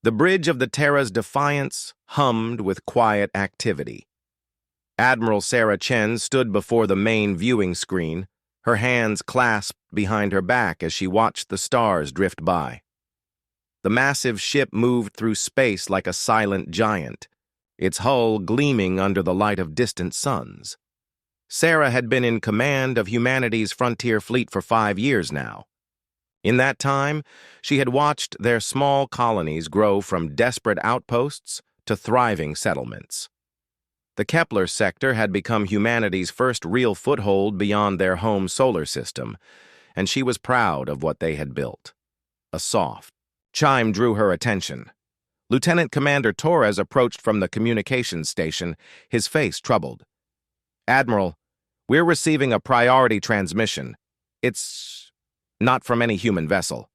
The bridge of the Terra's Defiance hummed with quiet activity. Admiral Sarah Chen stood before the main viewing screen, her hands clasped behind her back as she watched the stars drift by. The massive ship moved through space like a silent giant, its hull gleaming under the light of distant suns. Sarah had been in command of humanity's frontier fleet for 5 years now. In that time, she had watched their small colonies grow from desperate outposts to thriving settlements. The Kepler sector had become humanity's first real foothold beyond their home solar system, and she was proud of what they had built. A soft chime drew her attention. Lieutenant Commander Torres approached from the communications station, his face troubled. "Admiral, we're receiving a priority transmission. It's not from any human vessel."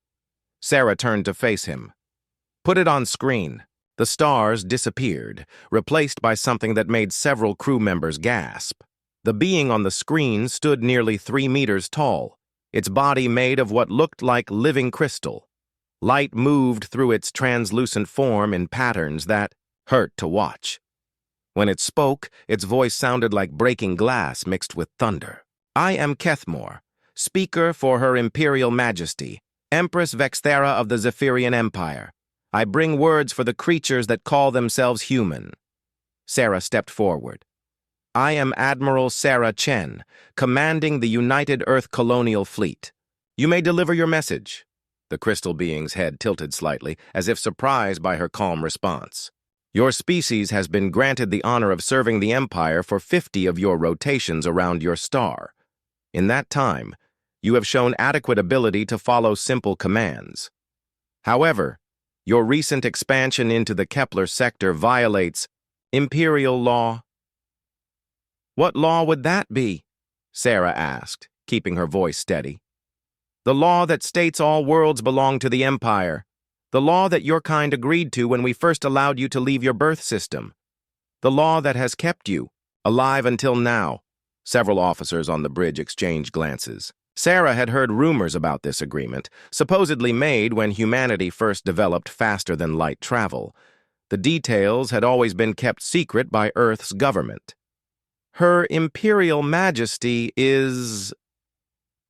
Sarah turned to face him. "Put it on screen." The stars disappeared, replaced by something that made several crew members gasp. The being on the screen stood nearly 3 meters tall, its body made of what looked like living crystal. Light moved through its translucent form in patterns that hurt to watch. When it spoke, its voice sounded like breaking glass mixed with thunder. "I am Kethmore, speaker for Her Imperial Majesty, Empress Vexthera of the Zephyrian Empire. I bring words for the creatures that call themselves human." Sarah stepped forward. "I am Admiral Sarah Chen, commanding the United Earth Colonial Fleet. You may deliver your message." The crystal being's head tilted slightly, as if surprised by her calm response. "Your species has been granted the honor of serving the Empire for 50 of your rotations around your star. In that time, you have shown adequate ability to follow simple commands. However, your recent expansion into the Kepler sector violates Imperial law." "What law would that be?" Sarah asked, keeping her voice steady. "The law that states all worlds belong to the Empire. The law that your kind agreed to when we first allowed you to leave your birth system. The law that has kept you alive until now." Several officers on the bridge exchanged glances. Sarah had heard rumors about this agreement, supposedly made when humanity first developed faster-than-light travel. The details had always been kept secret by Earth's government. "Her Imperial Majesty is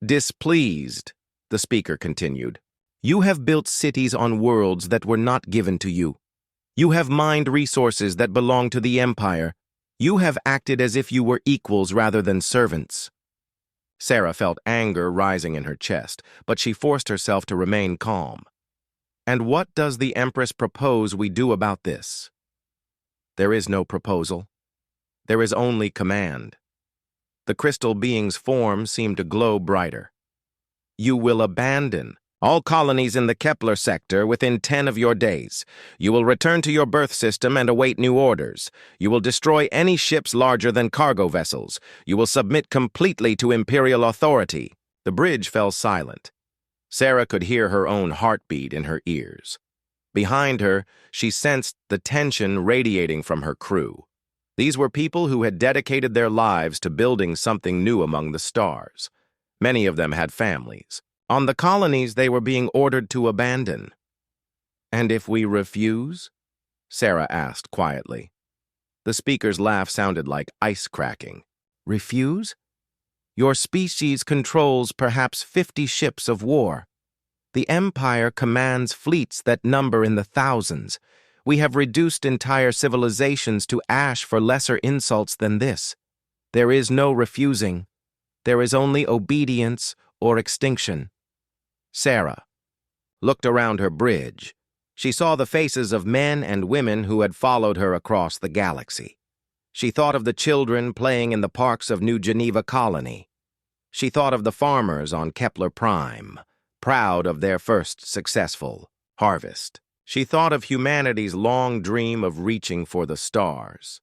displeased," the speaker continued. "You have built cities on worlds that were not given to you. You have mined resources that belong to the Empire. You have acted as if you were equals rather than servants." Sarah felt anger rising in her chest, but she forced herself to remain calm. "And what does the Empress propose we do about this?" "There is no proposal. There is only command." The crystal being's form seemed to glow brighter. "You will abandon all colonies in the Kepler sector within 10 of your days. You will return to your birth system and await new orders. You will destroy any ships larger than cargo vessels. You will submit completely to Imperial authority." The bridge fell silent. Sarah could hear her own heartbeat in her ears. Behind her, she sensed the tension radiating from her crew. These were people who had dedicated their lives to building something new among the stars. Many of them had families. On the colonies they were being ordered to abandon. "And if we refuse?" Sarah asked quietly. The speaker's laugh sounded like ice cracking. "Refuse? Your species controls perhaps 50 ships of war. The Empire commands fleets that number in the thousands. We have reduced entire civilizations to ash for lesser insults than this. There is no refusing. There is only obedience or extinction." Sarah looked around her bridge. She saw the faces of men and women who had followed her across the galaxy. She thought of the children playing in the parks of New Geneva Colony. She thought of the farmers on Kepler Prime, proud of their first successful harvest. She thought of humanity's long dream of reaching for the stars.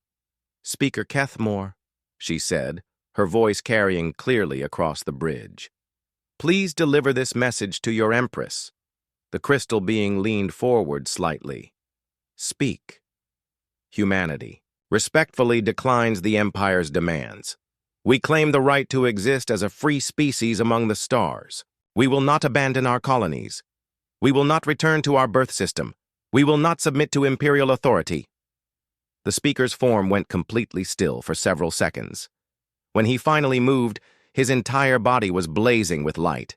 "Speaker Kethmore," she said, her voice carrying clearly across the bridge. "Please deliver this message to your Empress." The crystal being leaned forward slightly. "Speak." Humanity respectfully declines the Empire's demands. "We claim the right to exist as a free species among the stars. We will not abandon our colonies. We will not return to our birth system. We will not submit to Imperial authority. The speaker's form went completely still for several seconds. When he finally moved, his entire body was blazing with light.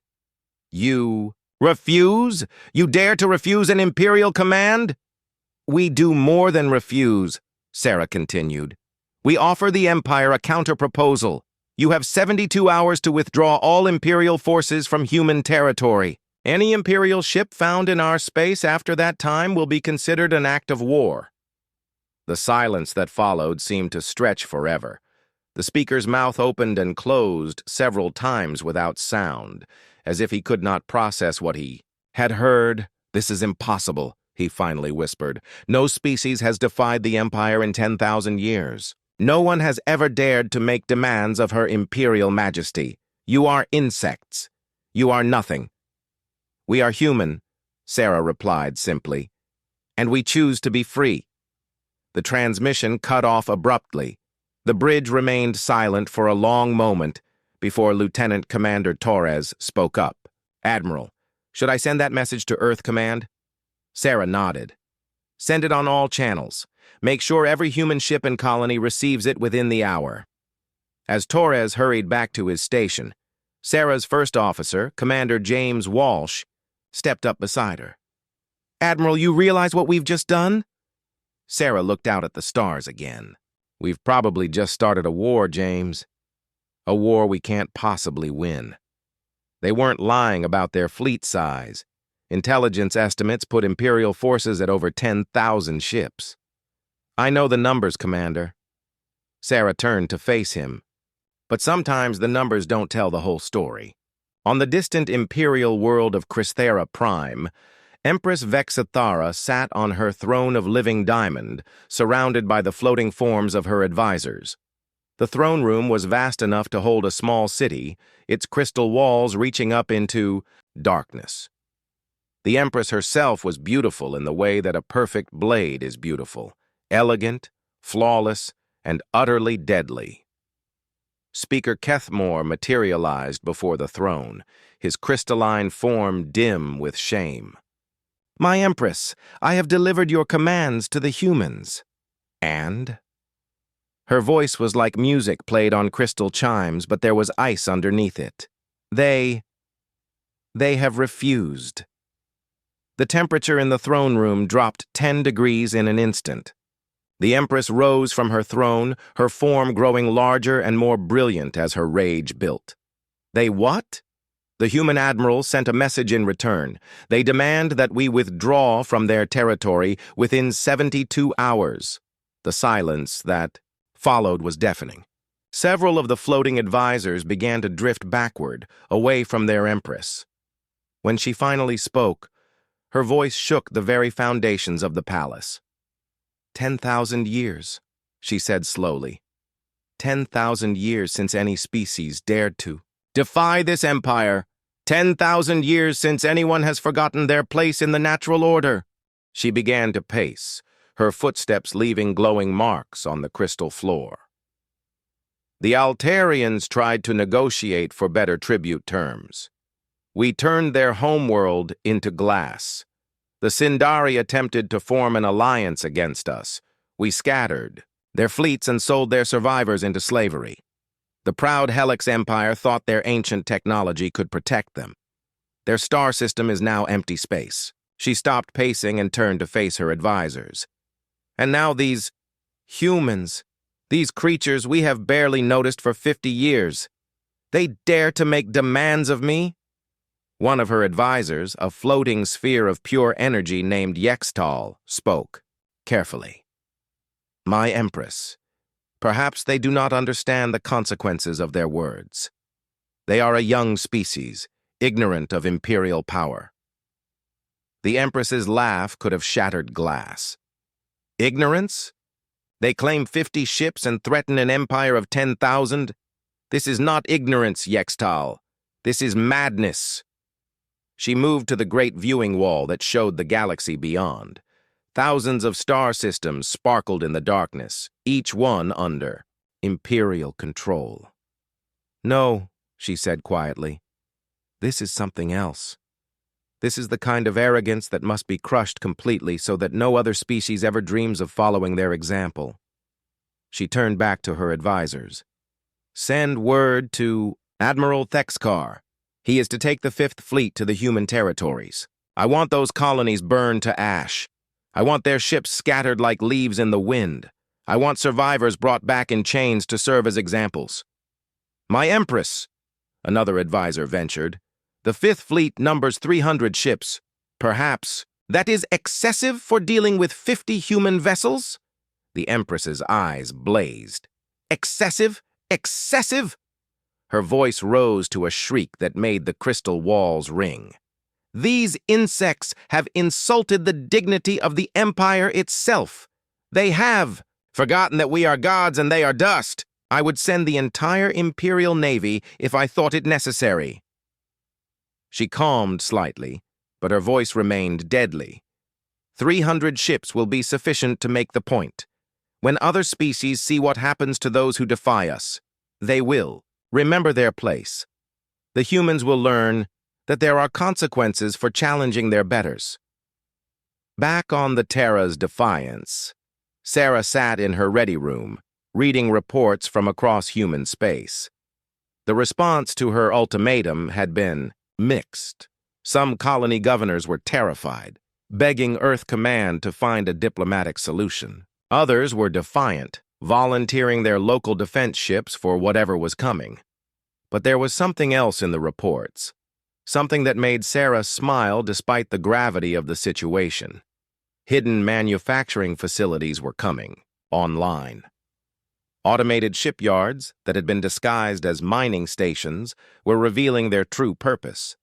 You refuse? You dare to refuse an Imperial command? We do more than refuse, Sarah continued. We offer the Empire a counter-proposal. You have 72 hours to withdraw all Imperial forces from human territory. Any Imperial ship found in our space after that time will be considered an act of war. The silence that followed seemed to stretch forever. The speaker's mouth opened and closed several times without sound, as if he could not process what he had heard. This is impossible, he finally whispered. No species has defied the Empire in 10,000 years. No one has ever dared to make demands of her Imperial Majesty. You are insects. You are nothing. We are human, Sarah replied simply, and we choose to be free. The transmission cut off abruptly. The bridge remained silent for a long moment before Lieutenant Commander Torres spoke up. Admiral, should I send that message to Earth Command? Sarah nodded. Send it on all channels. Make sure every human ship and colony receives it within the hour. As Torres hurried back to his station, Sarah's first officer, Commander James Walsh, stepped up beside her. Admiral, you realize what we've just done? Sarah looked out at the stars again. We've probably just started a war, James. A war we can't possibly win. They weren't lying about their fleet size. Intelligence estimates put Imperial forces at over 10,000 ships. I know the numbers, Commander. Sarah turned to face him. But sometimes the numbers don't tell the whole story. On the distant Imperial world of Chrysa Prime, Empress Vexathara sat on her throne of living diamond, surrounded by the floating forms of her advisors. The throne room was vast enough to hold a small city, its crystal walls reaching up into darkness. The Empress herself was beautiful in the way that a perfect blade is beautiful, elegant, flawless, and utterly deadly. Speaker Kethmore materialized before the throne, his crystalline form dim with shame. My Empress, I have delivered your commands to the humans. And? Her voice was like music played on crystal chimes, but there was ice underneath it. They have refused. The temperature in the throne room dropped 10 degrees in an instant. The Empress rose from her throne, her form growing larger and more brilliant as her rage built. They what? The human admiral sent a message in return. They demand that we withdraw from their territory within 72 hours. The silence that followed was deafening. Several of the floating advisors began to drift backward, away from their Empress. When she finally spoke, her voice shook the very foundations of the palace. 10,000 years, she said slowly. 10,000 years since any species dared to defy this empire. 10,000 years since anyone has forgotten their place in the natural order. She began to pace, her footsteps leaving glowing marks on the crystal floor. The Altarians tried to negotiate for better tribute terms. We turned their homeworld into glass. The Sindari attempted to form an alliance against us. We scattered their fleets and sold their survivors into slavery. The proud Helix Empire thought their ancient technology could protect them. Their star system is now empty space. She stopped pacing and turned to face her advisors. And now these humans, these creatures we have barely noticed for 50 years, they dare to make demands of me? One of her advisors, a floating sphere of pure energy named Yextal, spoke, carefully. My Empress, perhaps they do not understand the consequences of their words. They are a young species, ignorant of Imperial power. The Empress's laugh could have shattered glass. Ignorance? They claim 50 ships and threaten an empire of 10,000? This is not ignorance, Yextal. This is madness. She moved to the great viewing wall that showed the galaxy beyond. Thousands of star systems sparkled in the darkness, each one under Imperial control. No, she said quietly. This is something else. This is the kind of arrogance that must be crushed completely so that no other species ever dreams of following their example. She turned back to her advisors. Send word to Admiral Thexkar. He is to take the Fifth Fleet to the human territories. I want those colonies burned to ash. I want their ships scattered like leaves in the wind. I want survivors brought back in chains to serve as examples. My Empress, another advisor ventured. The Fifth Fleet numbers 300 ships. Perhaps that is excessive for dealing with 50 human vessels? The Empress's eyes blazed. Excessive? Excessive? Her voice rose to a shriek that made the crystal walls ring. These insects have insulted the dignity of the Empire itself. They have forgotten that we are gods and they are dust. I would send the entire Imperial Navy if I thought it necessary. She calmed slightly, but her voice remained deadly. 300 ships will be sufficient to make the point. When other species see what happens to those who defy us, they will remember their place. The humans will learn that there are consequences for challenging their betters. Back on the Terra's Defiance, Sarah sat in her ready room, reading reports from across human space. The response to her ultimatum had been mixed. Some colony governors were terrified, begging Earth Command to find a diplomatic solution. Others were defiant, volunteering their local defense ships for whatever was coming. But there was something else in the reports, something that made Sarah smile despite the gravity of the situation. Hidden manufacturing facilities were coming online. Automated shipyards that had been disguised as mining stations were revealing their true purpose.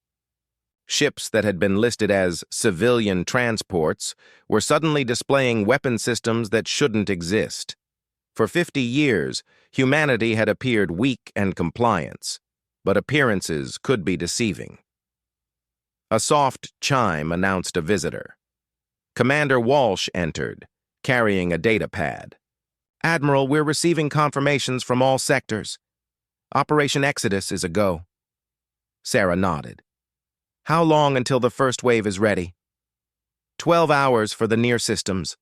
Ships that had been listed as civilian transports were suddenly displaying weapon systems that shouldn't exist. For 50 years, humanity had appeared weak and compliant, but appearances could be deceiving. A soft chime announced a visitor. Commander Walsh entered, carrying a data pad. Admiral, we're receiving confirmations from all sectors. Operation Exodus is a go. Sarah nodded. How long until the first wave is ready? 12 hours for the near systems,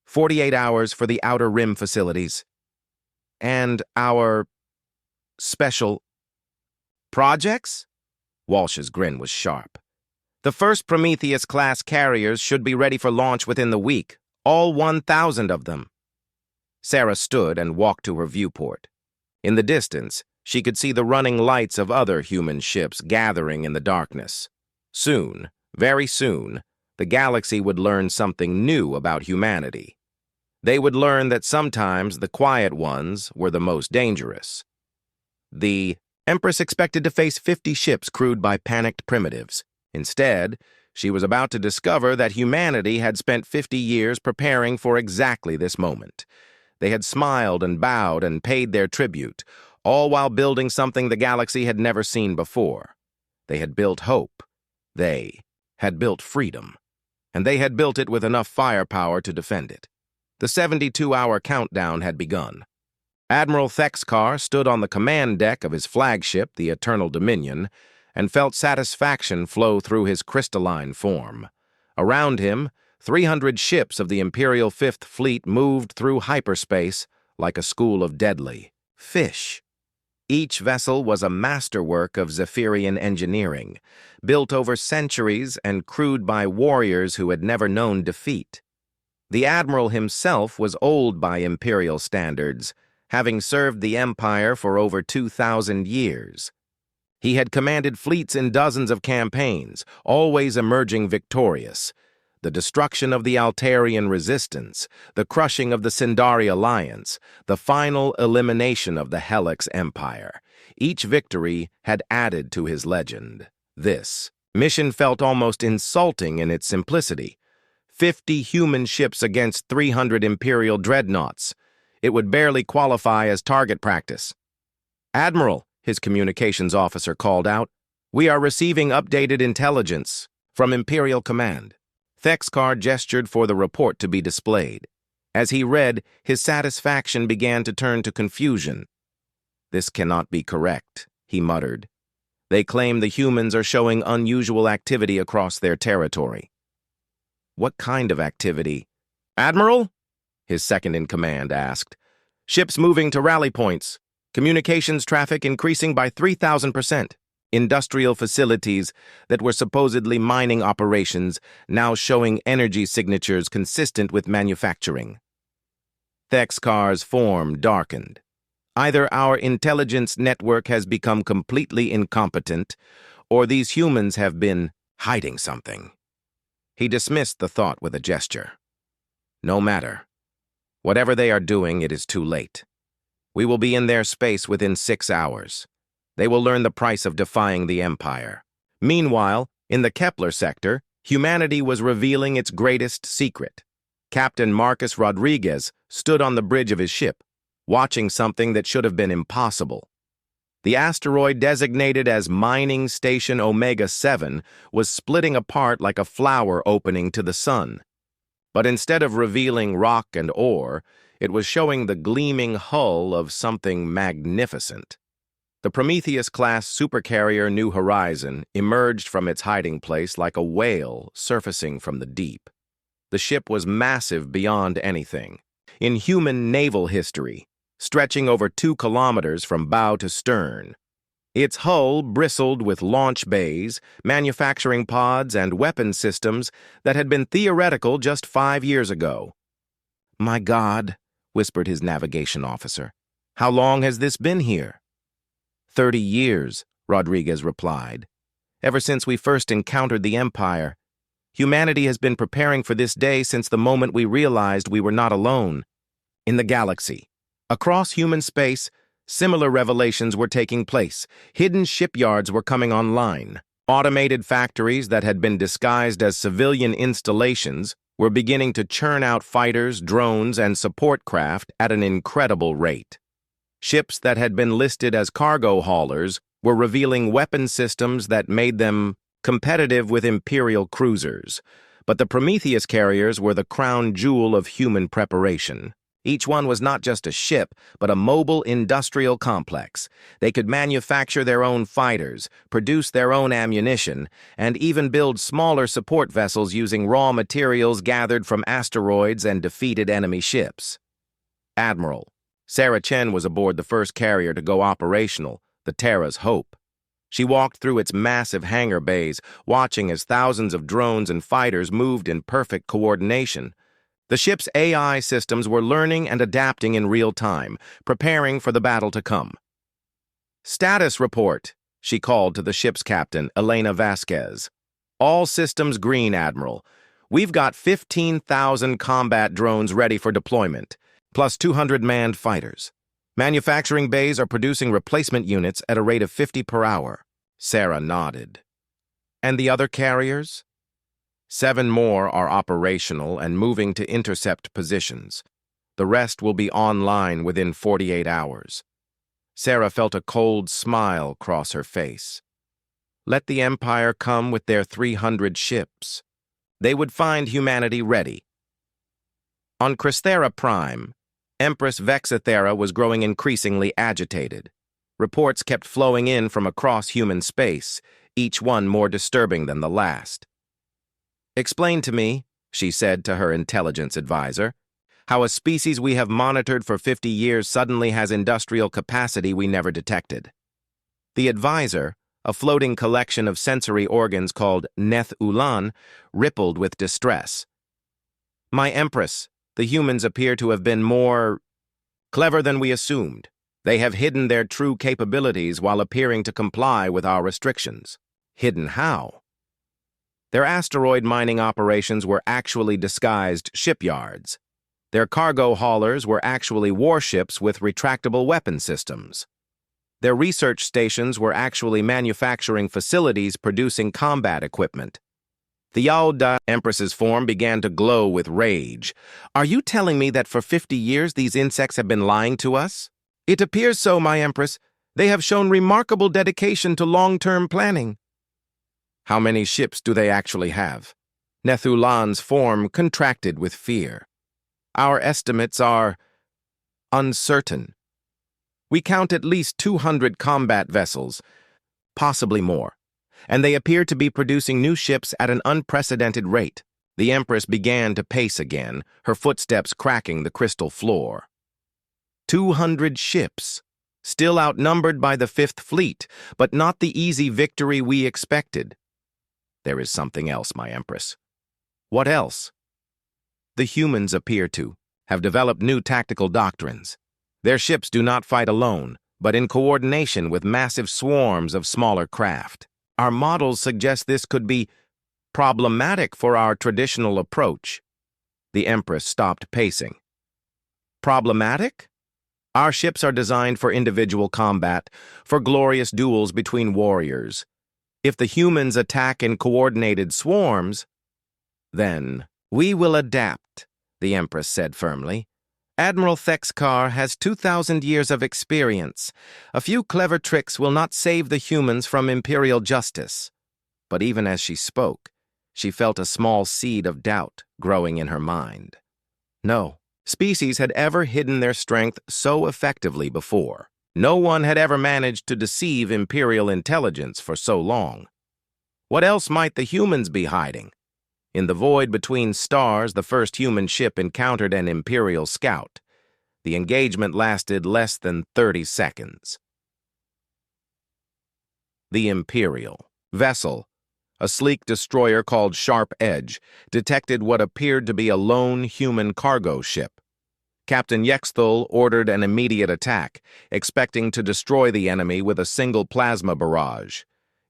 48 hours for the outer rim facilities. And our special projects? Walsh's grin was sharp. The first Prometheus-class carriers should be ready for launch within the week, all 1,000 of them. Sarah stood and walked to her viewport. In the distance, she could see the running lights of other human ships gathering in the darkness. Soon, very soon, the galaxy would learn something new about humanity. They would learn that sometimes the quiet ones were the most dangerous. The Empress expected to face 50 ships crewed by panicked primitives. Instead, she was about to discover that humanity had spent 50 years preparing for exactly this moment. They had smiled and bowed and paid their tribute, all while building something the galaxy had never seen before. They had built hope. They had built freedom. And they had built it with enough firepower to defend it. The 72-hour countdown had begun. Admiral Thexkar stood on the command deck of his flagship, the Eternal Dominion, and felt satisfaction flow through his crystalline form. Around him, 300 ships of the Imperial Fifth Fleet moved through hyperspace like a school of deadly fish. Each vessel was a masterwork of Zephyrian engineering, built over centuries and crewed by warriors who had never known defeat. The Admiral himself was old by Imperial standards, having served the Empire for over 2,000 years. He had commanded fleets in dozens of campaigns, always emerging victorious. The destruction of the Altarian resistance, the crushing of the Sindari alliance, the final elimination of the Helix Empire. Each victory had added to his legend. This mission felt almost insulting in its simplicity. 50 human ships against 300 Imperial dreadnoughts. It would barely qualify as target practice. Admiral, his communications officer called out, we are receiving updated intelligence from Imperial Command. Thexkar gestured for the report to be displayed. As he read, his satisfaction began to turn to confusion. This cannot be correct, he muttered. They claim the humans are showing unusual activity across their territory. What kind of activity? Admiral? His second-in-command asked. Ships moving to rally points. Communications traffic increasing by 3,000%. Industrial facilities that were supposedly mining operations now showing energy signatures consistent with manufacturing. Thexkar's form darkened. Either our intelligence network has become completely incompetent, or these humans have been hiding something. He dismissed the thought with a gesture. No matter. Whatever they are doing, it is too late. We will be in their space within 6 hours. They will learn the price of defying the Empire. Meanwhile, in the Kepler sector, humanity was revealing its greatest secret. Captain Marcus Rodriguez stood on the bridge of his ship, watching something that should have been impossible. The asteroid designated as Mining Station Omega-7 was splitting apart like a flower opening to the sun. But instead of revealing rock and ore, it was showing the gleaming hull of something magnificent. The Prometheus-class supercarrier New Horizon emerged from its hiding place like a whale surfacing from the deep. The ship was massive beyond anything. In human naval history, stretching over 2 kilometers from bow to stern. Its hull bristled with launch bays, manufacturing pods, and weapon systems that had been theoretical just 5 years ago. "My God," whispered his navigation officer. "How long has this been here?" 30 years, Rodriguez replied. "Ever since we first encountered the Empire. Humanity has been preparing for this day since the moment we realized we were not alone. In the galaxy, across human space, similar revelations were taking place. Hidden shipyards were coming online. Automated factories that had been disguised as civilian installations were beginning to churn out fighters, drones, and support craft at an incredible rate. Ships that had been listed as cargo haulers were revealing weapon systems that made them competitive with Imperial cruisers. But the Prometheus carriers were the crown jewel of human preparation. Each one was not just a ship, but a mobile industrial complex. They could manufacture their own fighters, produce their own ammunition, and even build smaller support vessels using raw materials gathered from asteroids and defeated enemy ships. Admiral Sarah Chen was aboard the first carrier to go operational, the Terra's Hope. She walked through its massive hangar bays, watching as thousands of drones and fighters moved in perfect coordination. The ship's AI systems were learning and adapting in real time, preparing for the battle to come. "Status report," she called to the ship's captain, Elena Vasquez. "All systems green, Admiral. We've got 15,000 combat drones ready for deployment, plus 200 manned fighters. Manufacturing bays are producing replacement units at a rate of 50 per hour. Sarah nodded. "And the other carriers?" 7 more are operational and moving to intercept positions. The rest will be online within 48 hours. Sarah felt a cold smile cross her face. Let the Empire come with their 300 ships. They would find humanity ready. On Chrysa Prime, Empress Vexathera was growing increasingly agitated. Reports kept flowing in from across human space, each one more disturbing than the last. "Explain to me," she said to her intelligence advisor, "how a species we have monitored for 50 years suddenly has industrial capacity we never detected." The advisor, a floating collection of sensory organs called Neth Ulan, rippled with distress. "My Empress, the humans appear to have been more clever than we assumed. They have hidden their true capabilities while appearing to comply with our restrictions." "Hidden how?" "Their asteroid mining operations were actually disguised shipyards. Their cargo haulers were actually warships with retractable weapon systems. Their research stations were actually manufacturing facilities producing combat equipment." The Yaoda Empress's form began to glow with rage. "Are you telling me that for 50 years these insects have been lying to us?" "It appears so, my Empress. They have shown remarkable dedication to long-term planning." "How many ships do they actually have?" Nethulan's form contracted with fear. "Our estimates are uncertain. We count at least 200 combat vessels, possibly more, and they appeared to be producing new ships at an unprecedented rate. The Empress began to pace again, her footsteps cracking the crystal floor. 200 ships, still outnumbered by the Fifth Fleet, but not the easy victory we expected. There is something else, my Empress. What else? The humans appear to have developed new tactical doctrines. Their ships do not fight alone, but in coordination with massive swarms of smaller craft. Our models suggest this could be problematic for our traditional approach. The Empress stopped pacing. Problematic? Our ships are designed for individual combat, for glorious duels between warriors. If the humans attack in coordinated swarms, then we will adapt, the Empress said firmly. Admiral Thexkar has 2,000 years of experience. A few clever tricks will not save the humans from Imperial justice. But even as she spoke, she felt a small seed of doubt growing in her mind. No species had ever hidden their strength so effectively before. No one had ever managed to deceive Imperial intelligence for so long. What else might the humans be hiding? In the void between stars, the first human ship encountered an Imperial scout. The engagement lasted less than 30 seconds. The Imperial vessel, a sleek destroyer called Sharp Edge, detected what appeared to be a lone human cargo ship. Captain Yexthul ordered an immediate attack, expecting to destroy the enemy with a single plasma barrage.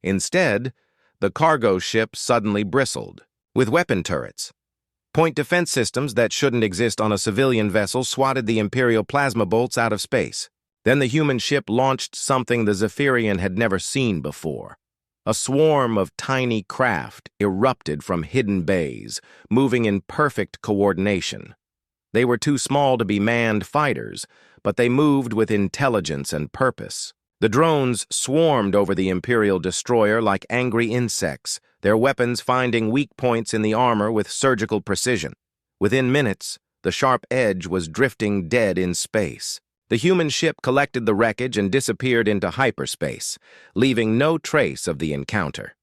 Instead, the cargo ship suddenly bristled. With weapon turrets, point defense systems that shouldn't exist on a civilian vessel swatted the Imperial plasma bolts out of space. Then the human ship launched something the Zephyrian had never seen before. A swarm of tiny craft erupted from hidden bays, moving in perfect coordination. They were too small to be manned fighters, but they moved with intelligence and purpose. The drones swarmed over the Imperial destroyer like angry insects, their weapons finding weak points in the armor with surgical precision. Within minutes, the Sharp Edge was drifting dead in space. The human ship collected the wreckage and disappeared into hyperspace, leaving no trace of the encounter.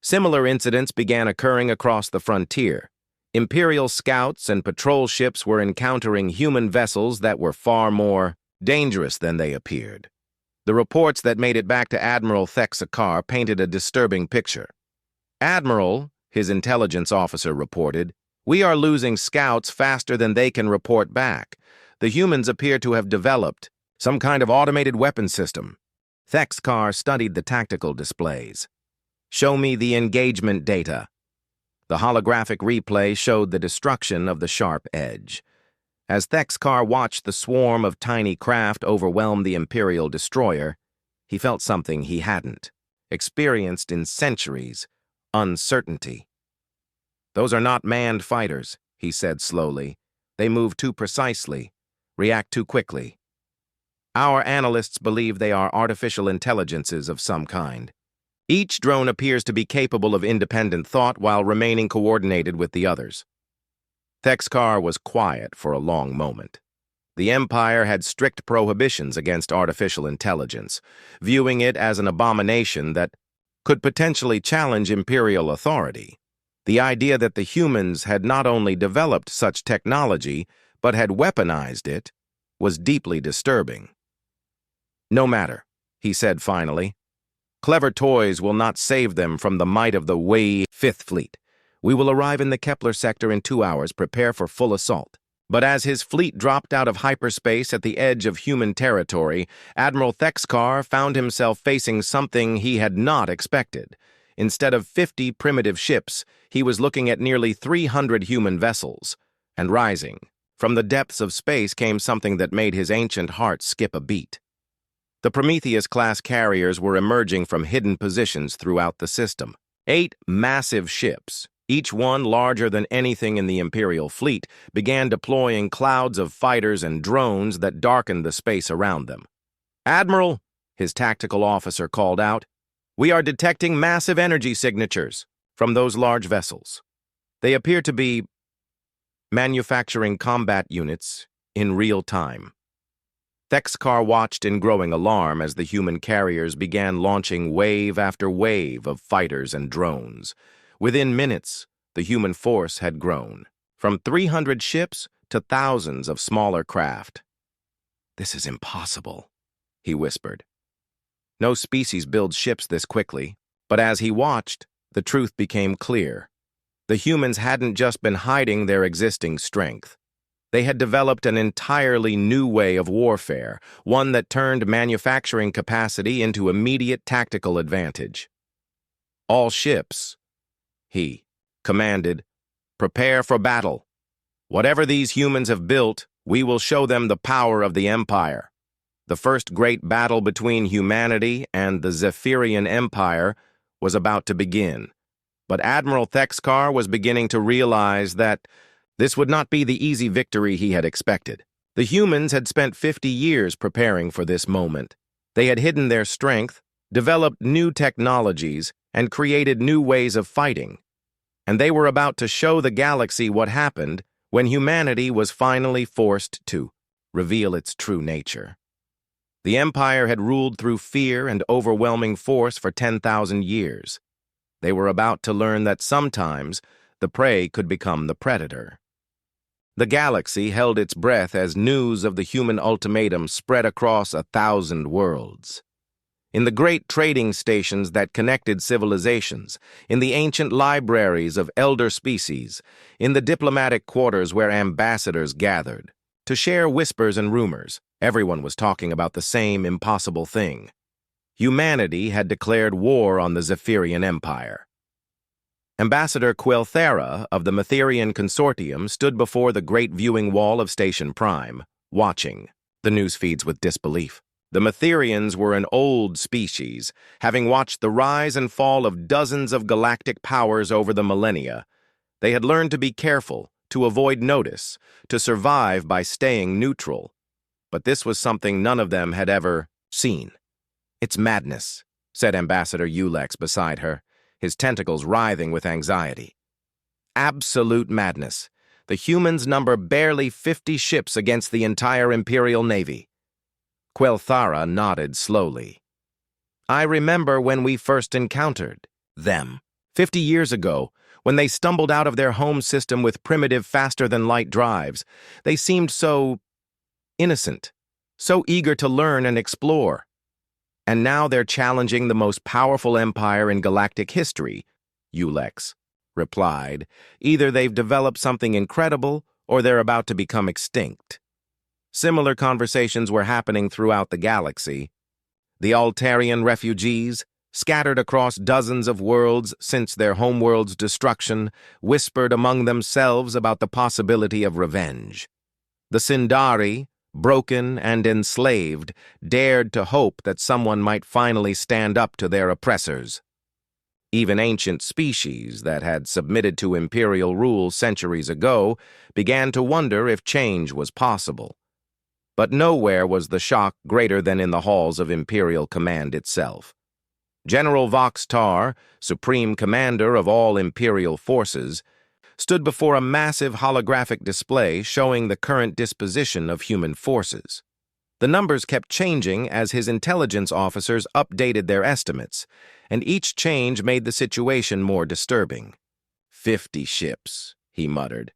Similar incidents began occurring across the frontier. Imperial scouts and patrol ships were encountering human vessels that were far more dangerous than they appeared. The reports that made it back to Admiral Thexkar painted a disturbing picture. Admiral, his intelligence officer reported, we are losing scouts faster than they can report back. The humans appear to have developed some kind of automated weapon system. Thexkar studied the tactical displays. Show me the engagement data. The holographic replay showed the destruction of the Sharp Edge. As Thexkar watched the swarm of tiny craft overwhelm the Imperial destroyer, he felt something he hadn't experienced in centuries: uncertainty. Those are not manned fighters, he said slowly. They move too precisely, react too quickly. Our analysts believe they are artificial intelligences of some kind. Each drone appears to be capable of independent thought while remaining coordinated with the others. Thexkar was quiet for a long moment. The Empire had strict prohibitions against artificial intelligence, viewing it as an abomination that could potentially challenge Imperial authority. The idea that the humans had not only developed such technology, but had weaponized it, was deeply disturbing. No matter, he said finally. Clever toys will not save them from the might of the Fifth Fleet. We will arrive in the Kepler sector in 2 hours, prepare for full assault. But as his fleet dropped out of hyperspace at the edge of human territory, Admiral Thexkar found himself facing something he had not expected. Instead of 50 primitive ships, he was looking at nearly 300 human vessels. And rising from the depths of space came something that made his ancient heart skip a beat. The Prometheus-class carriers were emerging from hidden positions throughout the system. 8 massive ships, each one larger than anything in the Imperial fleet, began deploying clouds of fighters and drones that darkened the space around them. Admiral, his tactical officer called out, we are detecting massive energy signatures from those large vessels. They appear to be manufacturing combat units in real time. Thexkar watched in growing alarm as the human carriers began launching wave after wave of fighters and drones. Within minutes, the human force had grown, from 300 ships to thousands of smaller craft. "This is impossible," he whispered. No species builds ships this quickly, but as he watched, the truth became clear. The humans hadn't just been hiding their existing strength. They had developed an entirely new way of warfare, one that turned manufacturing capacity into immediate tactical advantage. "All ships," he commanded, "prepare for battle. Whatever these humans have built, we will show them the power of the Empire." The first great battle between humanity and the Zephyrian Empire was about to begin. But Admiral Thexkar was beginning to realize that this would not be the easy victory he had expected. The humans had spent 50 years preparing for this moment. They had hidden their strength, developed new technologies, and created new ways of fighting. And they were about to show the galaxy what happened when humanity was finally forced to reveal its true nature. The Empire had ruled through fear and overwhelming force for 10,000 years. They were about to learn that sometimes the prey could become the predator. The galaxy held its breath as news of the human ultimatum spread across 1,000 worlds. In the great trading stations that connected civilizations, in the ancient libraries of elder species, in the diplomatic quarters where ambassadors gathered, to share whispers and rumors, everyone was talking about the same impossible thing. Humanity had declared war on the Zephyrian Empire. Ambassador Quelthera of the Metherian Consortium stood before the great viewing wall of Station Prime, watching the news feeds with disbelief. The Metherians were an old species, having watched the rise and fall of dozens of galactic powers over the millennia. They had learned to be careful, to avoid notice, to survive by staying neutral. But this was something none of them had ever seen. "It's madness," said Ambassador Ulex beside her, his tentacles writhing with anxiety. "Absolute madness. The humans number barely 50 ships against the entire Imperial Navy." Quelthara nodded slowly. "I remember when we first encountered them, 50 years ago, when they stumbled out of their home system with primitive faster-than-light drives. They seemed so innocent, so eager to learn and explore. And now they're challenging the most powerful empire in galactic history," Ulex replied. "Either they've developed something incredible, or they're about to become extinct." Similar conversations were happening throughout the galaxy. The Altarian refugees, scattered across dozens of worlds since their homeworld's destruction, whispered among themselves about the possibility of revenge. The Sindari, broken and enslaved, dared to hope that someone might finally stand up to their oppressors. Even ancient species that had submitted to Imperial rule centuries ago began to wonder if change was possible. But nowhere was the shock greater than in the halls of Imperial Command itself. General Vox Tar, Supreme Commander of all Imperial forces, stood before a massive holographic display showing the current disposition of human forces. The numbers kept changing as his intelligence officers updated their estimates, and each change made the situation more disturbing. 50 ships, he muttered.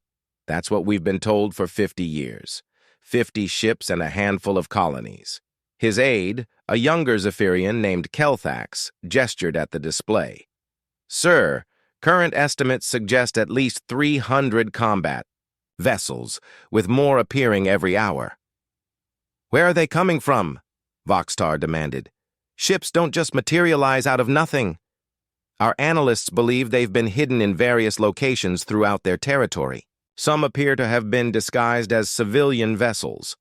"That's what we've been told for 50 years. 50 ships and a handful of colonies." His aide, a younger Zephyrian named Kelthax, gestured at the display. "Sir, current estimates suggest at least 300 combat vessels, with more appearing every hour." "Where are they coming from?" Voxtar demanded. "Ships don't just materialize out of nothing." "Our analysts believe they've been hidden in various locations throughout their territory. Some appear to have been disguised as civilian vessels.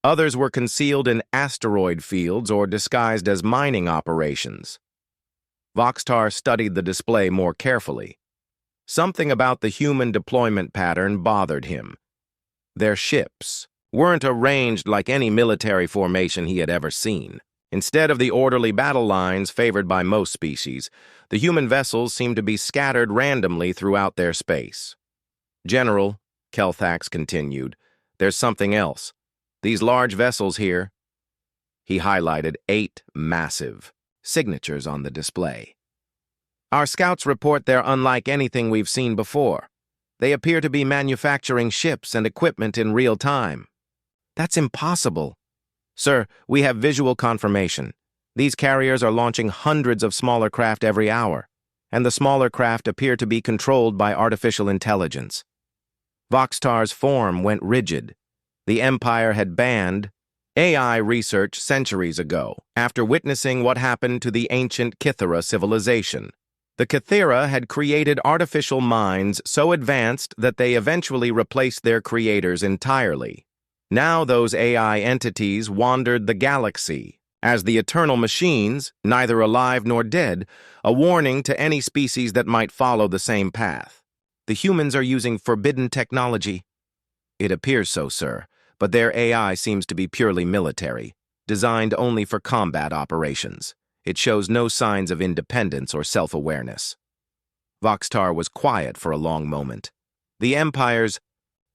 Others were concealed in asteroid fields or disguised as mining operations." Voxtar studied the display more carefully. Something about the human deployment pattern bothered him. Their ships weren't arranged like any military formation he had ever seen. Instead of the orderly battle lines favored by most species, the human vessels seemed to be scattered randomly throughout their space. "General," Kelthax continued, "there's something else. These large vessels here, He highlighted 8 massive signatures on the display. Our scouts report they're unlike anything we've seen before. They appear to be manufacturing ships and equipment in real time. That's impossible. Sir, we have visual confirmation. These carriers are launching hundreds of smaller craft every hour, and the smaller craft appear to be controlled by artificial intelligence. Voxtar's form went rigid. The Empire had banned AI research centuries ago, after witnessing what happened to the ancient Kythera civilization. The Kythera had created artificial minds so advanced that they eventually replaced their creators entirely. Now those AI entities wandered the galaxy as the eternal machines, neither alive nor dead, a warning to any species that might follow the same path. The humans are using forbidden technology. It appears so, sir, but their AI seems to be purely military, designed only for combat operations. It shows no signs of independence or self-awareness. Voxtar was quiet for a long moment. The Empire's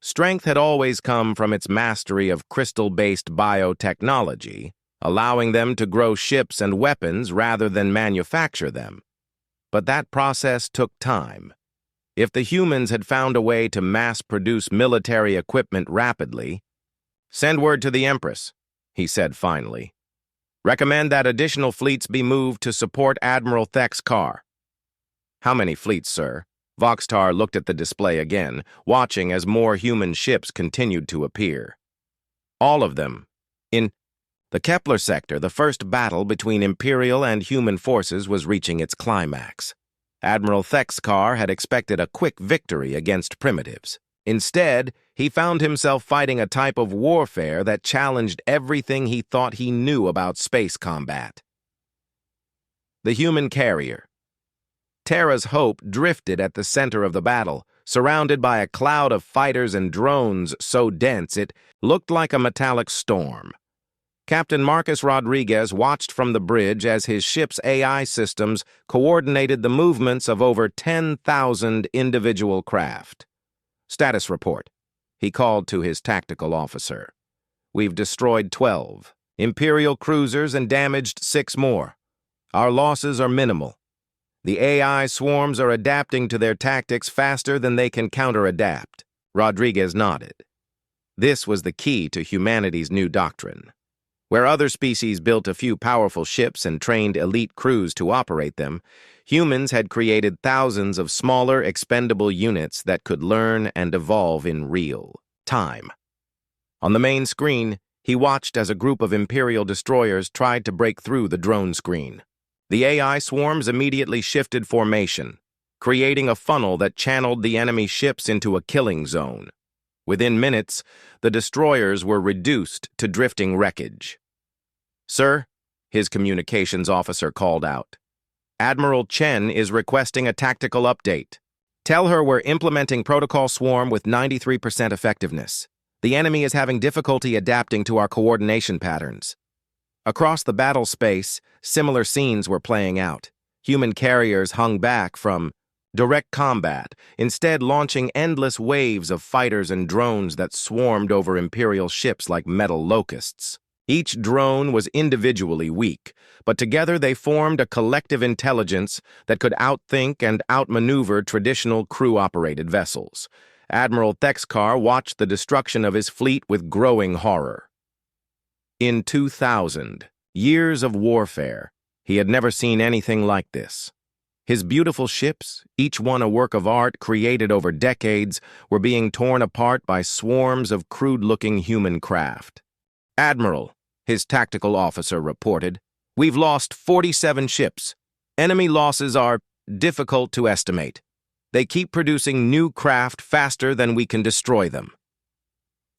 strength had always come from its mastery of crystal-based biotechnology, allowing them to grow ships and weapons rather than manufacture them. But that process took time. If the humans had found a way to mass-produce military equipment rapidly, "Send word to the Empress," he said finally. "Recommend that additional fleets be moved to support Admiral Thek's car." "How many fleets, sir?" Voxtar looked at the display again, watching as more human ships continued to appear. "All of them. In the Kepler sector, the first battle between Imperial and human forces was reaching its climax. Admiral Thek's car had expected a quick victory against primitives. Instead, he found himself fighting a type of warfare that challenged everything he thought he knew about space combat. The human carrier. Terra's hope drifted at the center of the battle, surrounded by a cloud of fighters and drones so dense it looked like a metallic storm. Captain Marcus Rodriguez watched from the bridge as his ship's AI systems coordinated the movements of over 10,000 individual craft. "Status report," he called to his tactical officer. "We've destroyed 12 Imperial cruisers and damaged 6 more. Our losses are minimal. The AI swarms are adapting to their tactics faster than they can counter-adapt." Rodriguez nodded. This was the key to humanity's new doctrine. Where other species built a few powerful ships and trained elite crews to operate them, humans had created thousands of smaller, expendable units that could learn and evolve in real time. On the main screen, he watched as a group of Imperial destroyers tried to break through the drone screen. The AI swarms immediately shifted formation, creating a funnel that channeled the enemy ships into a killing zone. Within minutes, the destroyers were reduced to drifting wreckage. "Sir," his communications officer called out, "Admiral Chen is requesting a tactical update. Tell her we're implementing Protocol Swarm with 93% effectiveness. The enemy is having difficulty adapting to our coordination patterns." Across the battle space, similar scenes were playing out. Human carriers hung back from direct combat, instead launching endless waves of fighters and drones that swarmed over Imperial ships like metal locusts. Each drone was individually weak, but together they formed a collective intelligence that could outthink and outmaneuver traditional crew-operated vessels. Admiral Thekskar watched the destruction of his fleet with growing horror. In 2000, years of warfare, he had never seen anything like this. His beautiful ships, each one a work of art created over decades, were being torn apart by swarms of crude-looking human craft. "Admiral," his tactical officer reported, "we've lost 47 ships. Enemy losses are difficult to estimate. They keep producing new craft faster than we can destroy them."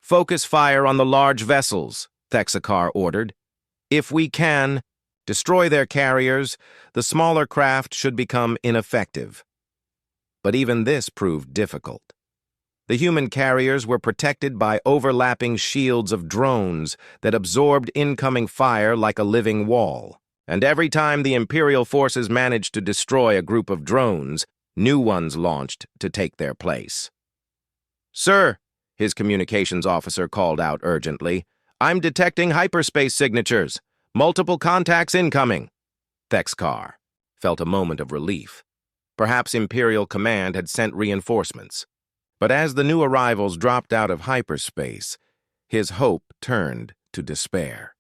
"Focus fire on the large vessels," Thekskar ordered. "If we can destroy their carriers, the smaller craft should become ineffective." But even this proved difficult. The human carriers were protected by overlapping shields of drones that absorbed incoming fire like a living wall. And every time the Imperial forces managed to destroy a group of drones, new ones launched to take their place. "Sir," his communications officer called out urgently, "I'm detecting hyperspace signatures. Multiple contacts incoming. Thexkar felt a moment of relief. Perhaps Imperial Command had sent reinforcements. But as the new arrivals dropped out of hyperspace, his hope turned to despair.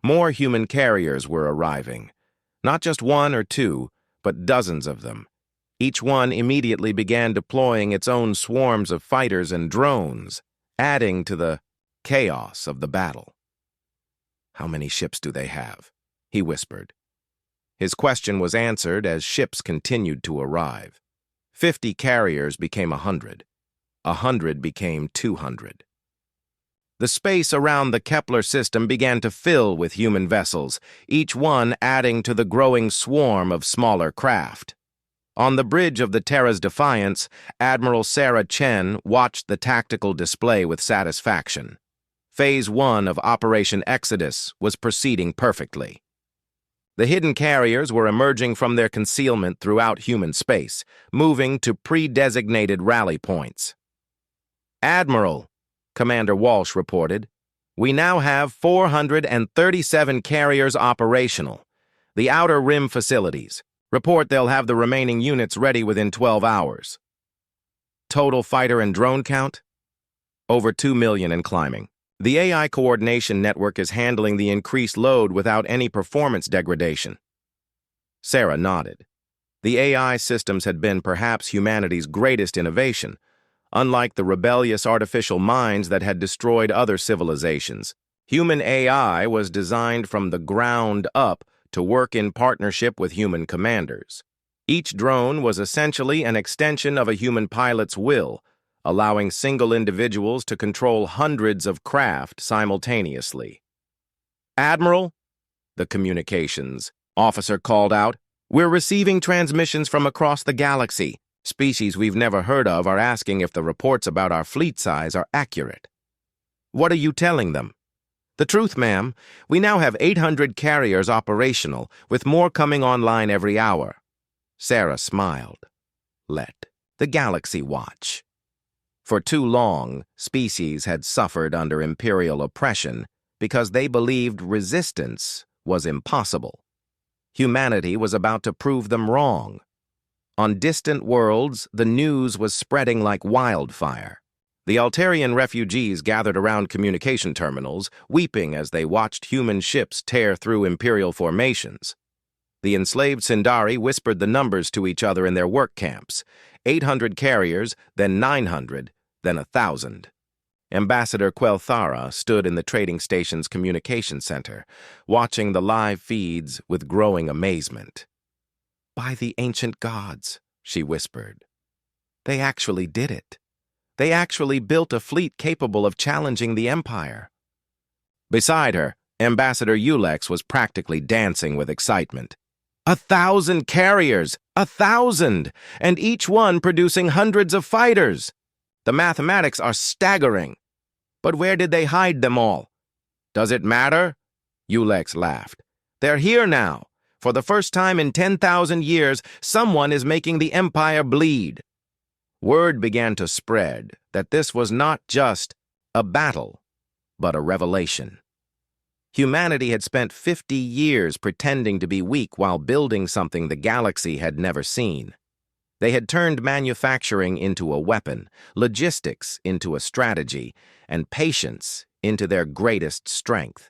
More human carriers were arriving. Not just one or two, but dozens of them. Each one immediately began deploying its own swarms of fighters and drones, adding to the chaos of the battle. "How many ships do they have?" he whispered. His question was answered as ships continued to arrive. 50 carriers became 100. 100 became 200. The space around the Kepler system began to fill with human vessels, each one adding to the growing swarm of smaller craft. On the bridge of the Terra's Defiance, Admiral Sarah Chen watched the tactical display with satisfaction. Phase 1 of Operation Exodus was proceeding perfectly. The hidden carriers were emerging from their concealment throughout human space, moving to pre-designated rally points. "Admiral," Commander Walsh reported, "we now have 437 carriers operational. The Outer Rim facilities. Report they'll have the remaining units ready within 12 hours. Total fighter and drone count? Over 2 million and climbing. The AI coordination network is handling the increased load without any performance degradation." Sarah nodded. The AI systems had been perhaps humanity's greatest innovation. Unlike the rebellious artificial minds that had destroyed other civilizations, human AI was designed from the ground up to work in partnership with human commanders. Each drone was essentially an extension of a human pilot's will, allowing single individuals to control hundreds of craft simultaneously. "Admiral," the communications officer called out, "we're receiving transmissions from across the galaxy. Species we've never heard of are asking if the reports about our fleet size are accurate." "What are you telling them?" "The truth, ma'am. We now have 800 carriers operational, with more coming online every hour." Sarah smiled. Let the galaxy watch. For too long, species had suffered under Imperial oppression because they believed resistance was impossible. Humanity was about to prove them wrong. On distant worlds, the news was spreading like wildfire. The Altarian refugees gathered around communication terminals, weeping as they watched human ships tear through Imperial formations. The enslaved Sindari whispered the numbers to each other in their work camps. 800 carriers, then 900, then 1,000. Ambassador Quelthara stood in the trading station's communication center, watching the live feeds with growing amazement. "By the ancient gods," she whispered. "They actually did it. They actually built a fleet capable of challenging the Empire." Beside her, Ambassador Ulex was practically dancing with excitement. 1,000 carriers! 1,000! And each one producing hundreds of fighters! The mathematics are staggering. But where did they hide them all? "Does it matter?" Ulex laughed. "They're here now. For the first time in 10,000 years, someone is making the Empire bleed." Word began to spread that this was not just a battle, but a revelation. Humanity had spent 50 years pretending to be weak while building something the galaxy had never seen. They had turned manufacturing into a weapon, logistics into a strategy, and patience into their greatest strength.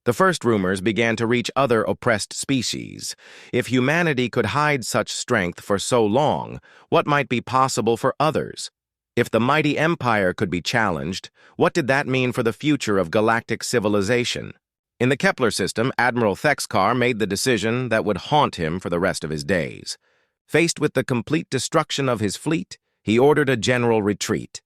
The first rumors began to reach other oppressed species. If humanity could hide such strength for so long, what might be possible for others? If the mighty empire could be challenged, what did that mean for the future of galactic civilization? In the Kepler system, Admiral Thexkar made the decision that would haunt him for the rest of his days. Faced with the complete destruction of his fleet, he ordered a general retreat.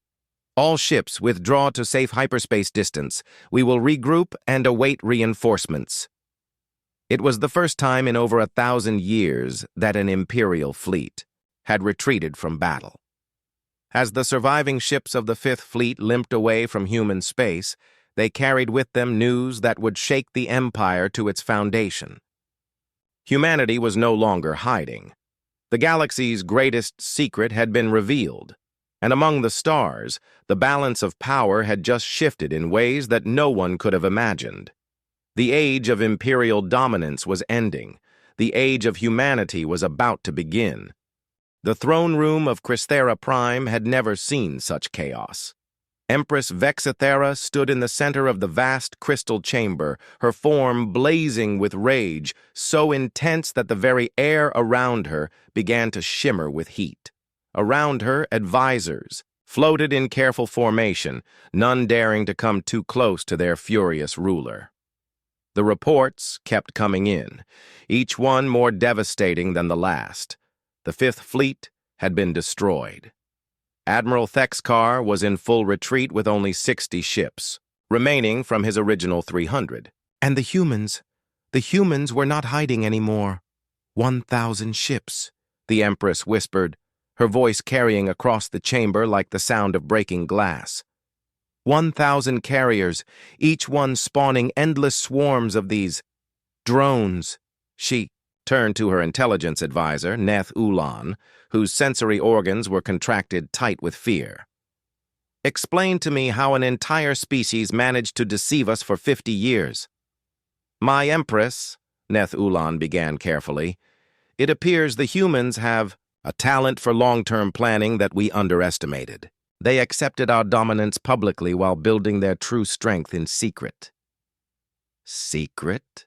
"All ships withdraw to safe hyperspace distance. We will regroup and await reinforcements." It was the first time in over 1,000 years that an Imperial fleet had retreated from battle. As the surviving ships of the Fifth Fleet limped away from human space, they carried with them news that would shake the Empire to its foundation. Humanity was no longer hiding. The galaxy's greatest secret had been revealed. And among the stars, the balance of power had just shifted in ways that no one could have imagined. The age of Imperial dominance was ending. The age of humanity was about to begin. The throne room of Chrysa Prime had never seen such chaos. Empress Vexithera stood in the center of the vast crystal chamber, her form blazing with rage, so intense that the very air around her began to shimmer with heat. Around her, advisors floated in careful formation, none daring to come too close to their furious ruler. The reports kept coming in, each one more devastating than the last. The Fifth Fleet had been destroyed. Admiral Thexkar was in full retreat with only 60 ships, remaining from his original 300. And the humans were not hiding anymore. 1,000 ships, the Empress whispered, her voice carrying across the chamber like the sound of breaking glass. 1,000 carriers, each one spawning endless swarms of these drones. She turned to her intelligence advisor, Neth Ulan, whose sensory organs were contracted tight with fear. Explain to me how an entire species managed to deceive us for 50 years. My Empress, Neth Ulan began carefully, it appears the humans have a talent for long-term planning that we underestimated. They accepted our dominance publicly while building their true strength in secret. Secret?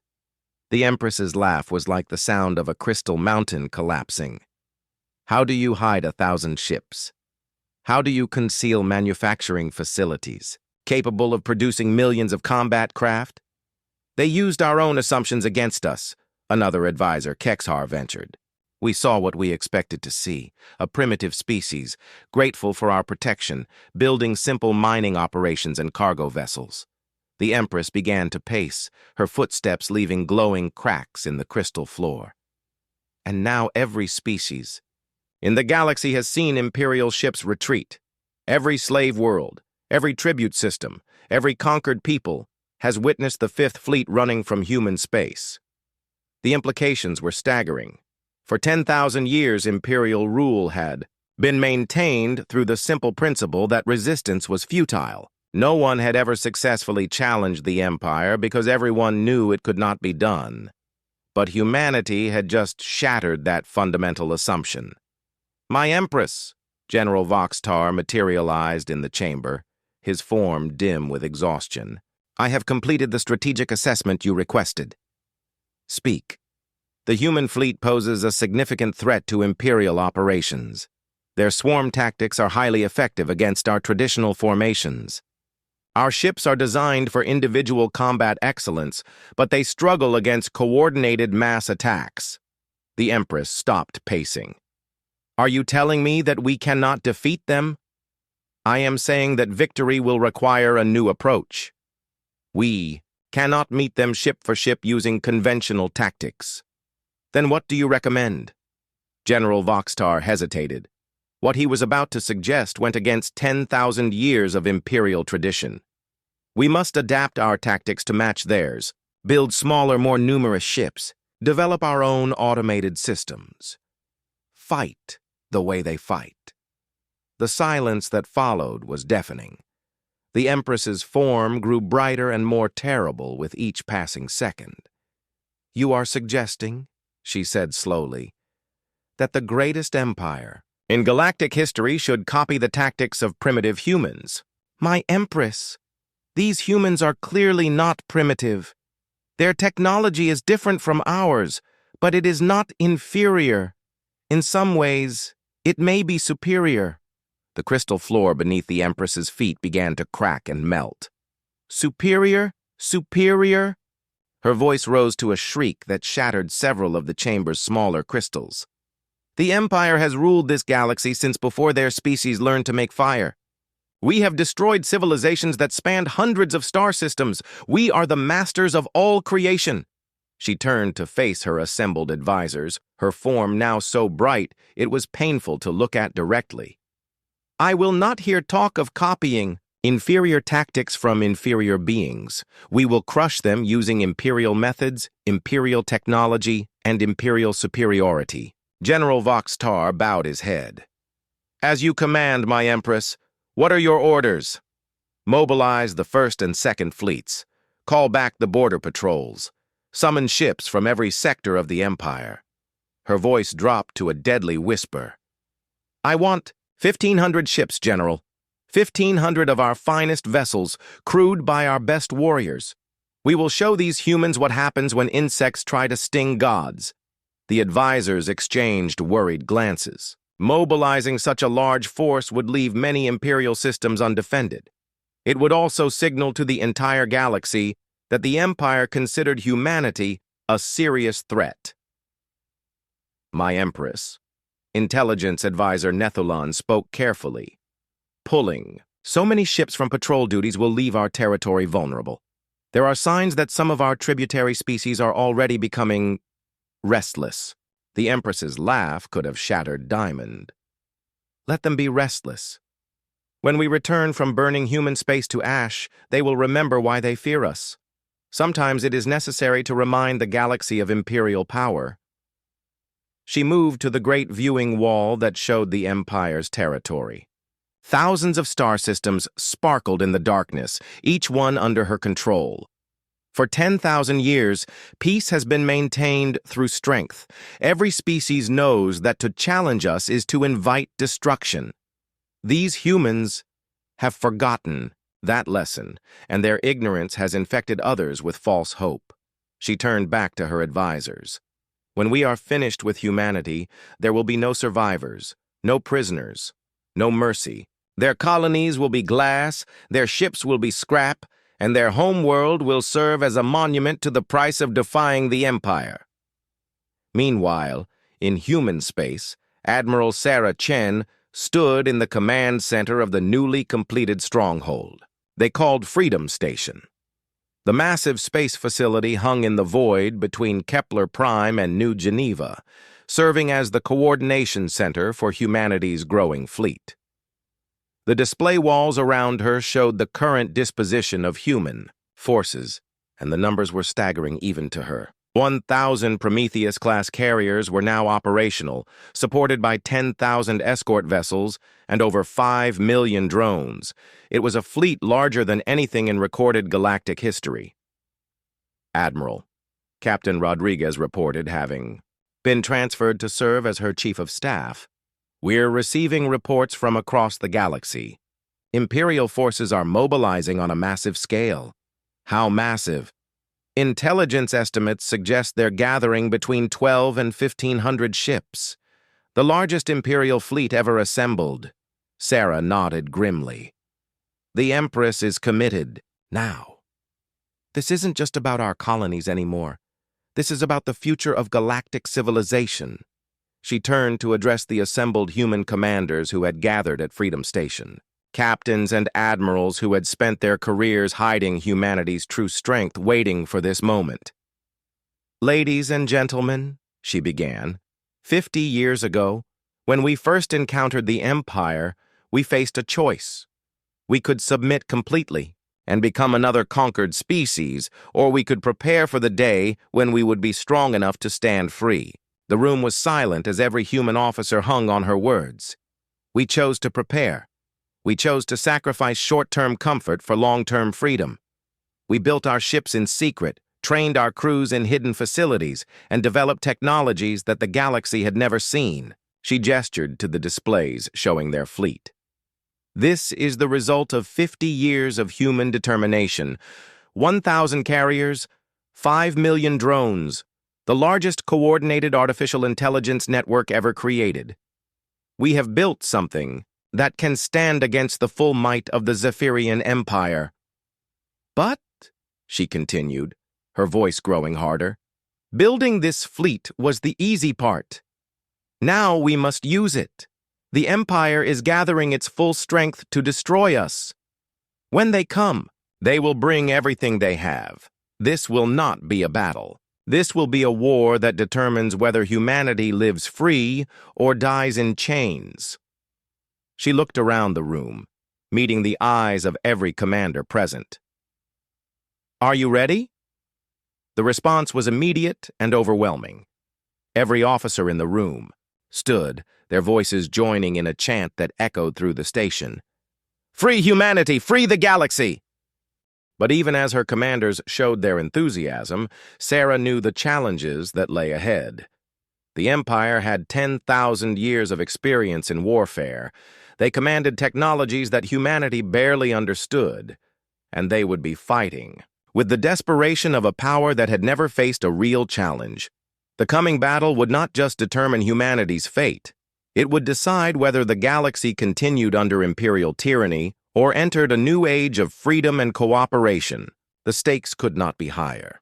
The Empress's laugh was like the sound of a crystal mountain collapsing. How do you hide 1,000 ships? How do you conceal manufacturing facilities, capable of producing millions of combat craft? They used our own assumptions against us, another advisor, Kexhar, ventured. We saw what we expected to see, a primitive species, grateful for our protection, building simple mining operations and cargo vessels. The Empress began to pace, her footsteps leaving glowing cracks in the crystal floor. And now every species in the galaxy has seen Imperial ships retreat. Every slave world, every tribute system, every conquered people has witnessed the Fifth Fleet running from human space. The implications were staggering. For 10,000 years, Imperial rule had been maintained through the simple principle that resistance was futile. No one had ever successfully challenged the Empire because everyone knew it could not be done. But humanity had just shattered that fundamental assumption. My Empress, General Voxtar materialized in the chamber, his form dim with exhaustion. I have completed the strategic assessment you requested. Speak. The human fleet poses a significant threat to Imperial operations. Their swarm tactics are highly effective against our traditional formations. Our ships are designed for individual combat excellence, but they struggle against coordinated mass attacks. The Empress stopped pacing. Are you telling me that we cannot defeat them? I am saying that victory will require a new approach. We cannot meet them ship for ship using conventional tactics. Then what do you recommend? General Voxtar hesitated. What he was about to suggest went against 10,000 years of Imperial tradition. We must adapt our tactics to match theirs, build smaller, more numerous ships, develop our own automated systems. Fight the way they fight. The silence that followed was deafening. The Empress's form grew brighter and more terrible with each passing second. You are suggesting, she said slowly, that the greatest empire in galactic history should copy the tactics of primitive humans. My Empress, these humans are clearly not primitive. Their technology is different from ours, but it is not inferior. In some ways, it may be superior. The crystal floor beneath the Empress's feet began to crack and melt. Superior? Superior? Her voice rose to a shriek that shattered several of the chamber's smaller crystals. The Empire has ruled this galaxy since before their species learned to make fire. We have destroyed civilizations that spanned hundreds of star systems. We are the masters of all creation. She turned to face her assembled advisors, her form now so bright it was painful to look at directly. I will not hear talk of copying inferior tactics from inferior beings. We will crush them using Imperial methods, Imperial technology, and Imperial superiority. General Voxtar bowed his head. As you command, my Empress, what are your orders? Mobilize the First and Second Fleets. Call back the border patrols. Summon ships from every sector of the Empire. Her voice dropped to a deadly whisper. I want 1,500 ships, General. 1,500 of our finest vessels, crewed by our best warriors. We will show these humans what happens when insects try to sting gods. The advisors exchanged worried glances. Mobilizing such a large force would leave many Imperial systems undefended. It would also signal to the entire galaxy that the Empire considered humanity a serious threat. My Empress, Intelligence Advisor Nethulan spoke carefully. Pulling. So many ships from patrol duties will leave our territory vulnerable. There are signs that some of our tributary species are already becoming restless. The Empress's laugh could have shattered diamond. Let them be restless. When we return from burning human space to ash, they will remember why they fear us. Sometimes it is necessary to remind the galaxy of Imperial power. She moved to the great viewing wall that showed the Empire's territory. Thousands of star systems sparkled in the darkness, each one under her control. For 10,000 years, peace has been maintained through strength. Every species knows that to challenge us is to invite destruction. These humans have forgotten that lesson, and their ignorance has infected others with false hope. She turned back to her advisors. When we are finished with humanity, there will be no survivors, no prisoners, no mercy. Their colonies will be glass, their ships will be scrap, and their homeworld will serve as a monument to the price of defying the Empire. Meanwhile, in human space, Admiral Sarah Chen stood in the command center of the newly completed stronghold. They called Freedom Station. The massive space facility hung in the void between Kepler Prime and New Geneva, serving as the coordination center for humanity's growing fleet. The display walls around her showed the current disposition of human forces, and the numbers were staggering even to her. 1,000 Prometheus-class carriers were now operational, supported by 10,000 escort vessels and over 5 million drones. It was a fleet larger than anything in recorded galactic history. Admiral, Captain Rodriguez reported, having been transferred to serve as her chief of staff. We're receiving reports from across the galaxy. Imperial forces are mobilizing on a massive scale. How massive? Intelligence estimates suggest they're gathering between 12 and 1,500 ships, the largest Imperial fleet ever assembled. Sarah nodded grimly. The Empress is committed now. This isn't just about our colonies anymore. This is about the future of galactic civilization. She turned to address the assembled human commanders who had gathered at Freedom Station. Captains and admirals who had spent their careers hiding humanity's true strength, waiting for this moment. Ladies and gentlemen, she began, 50 years ago, when we first encountered the Empire, we faced a choice. We could submit completely and become another conquered species, or we could prepare for the day when we would be strong enough to stand free. The room was silent as every human officer hung on her words. We chose to prepare. We chose to sacrifice short-term comfort for long-term freedom. We built our ships in secret, trained our crews in hidden facilities, and developed technologies that the galaxy had never seen. She gestured to the displays showing their fleet. This is the result of 50 years of human determination. 1,000 carriers, 5 million drones, the largest coordinated artificial intelligence network ever created. We have built something that can stand against the full might of the Zephyrian Empire. But, she continued, her voice growing harder, building this fleet was the easy part. Now we must use it. The Empire is gathering its full strength to destroy us. When they come, they will bring everything they have. This will not be a battle. This will be a war that determines whether humanity lives free or dies in chains. She looked around the room, meeting the eyes of every commander present. Are you ready? The response was immediate and overwhelming. Every officer in the room stood, their voices joining in a chant that echoed through the station. Free humanity! Free the galaxy! But even as her commanders showed their enthusiasm, Sarah knew the challenges that lay ahead. The Empire had 10,000 years of experience in warfare. They commanded technologies that humanity barely understood, and they would be fighting with the desperation of a power that had never faced a real challenge. The coming battle would not just determine humanity's fate. It would decide whether the galaxy continued under Imperial tyranny or entered a new age of freedom and cooperation. The stakes could not be higher.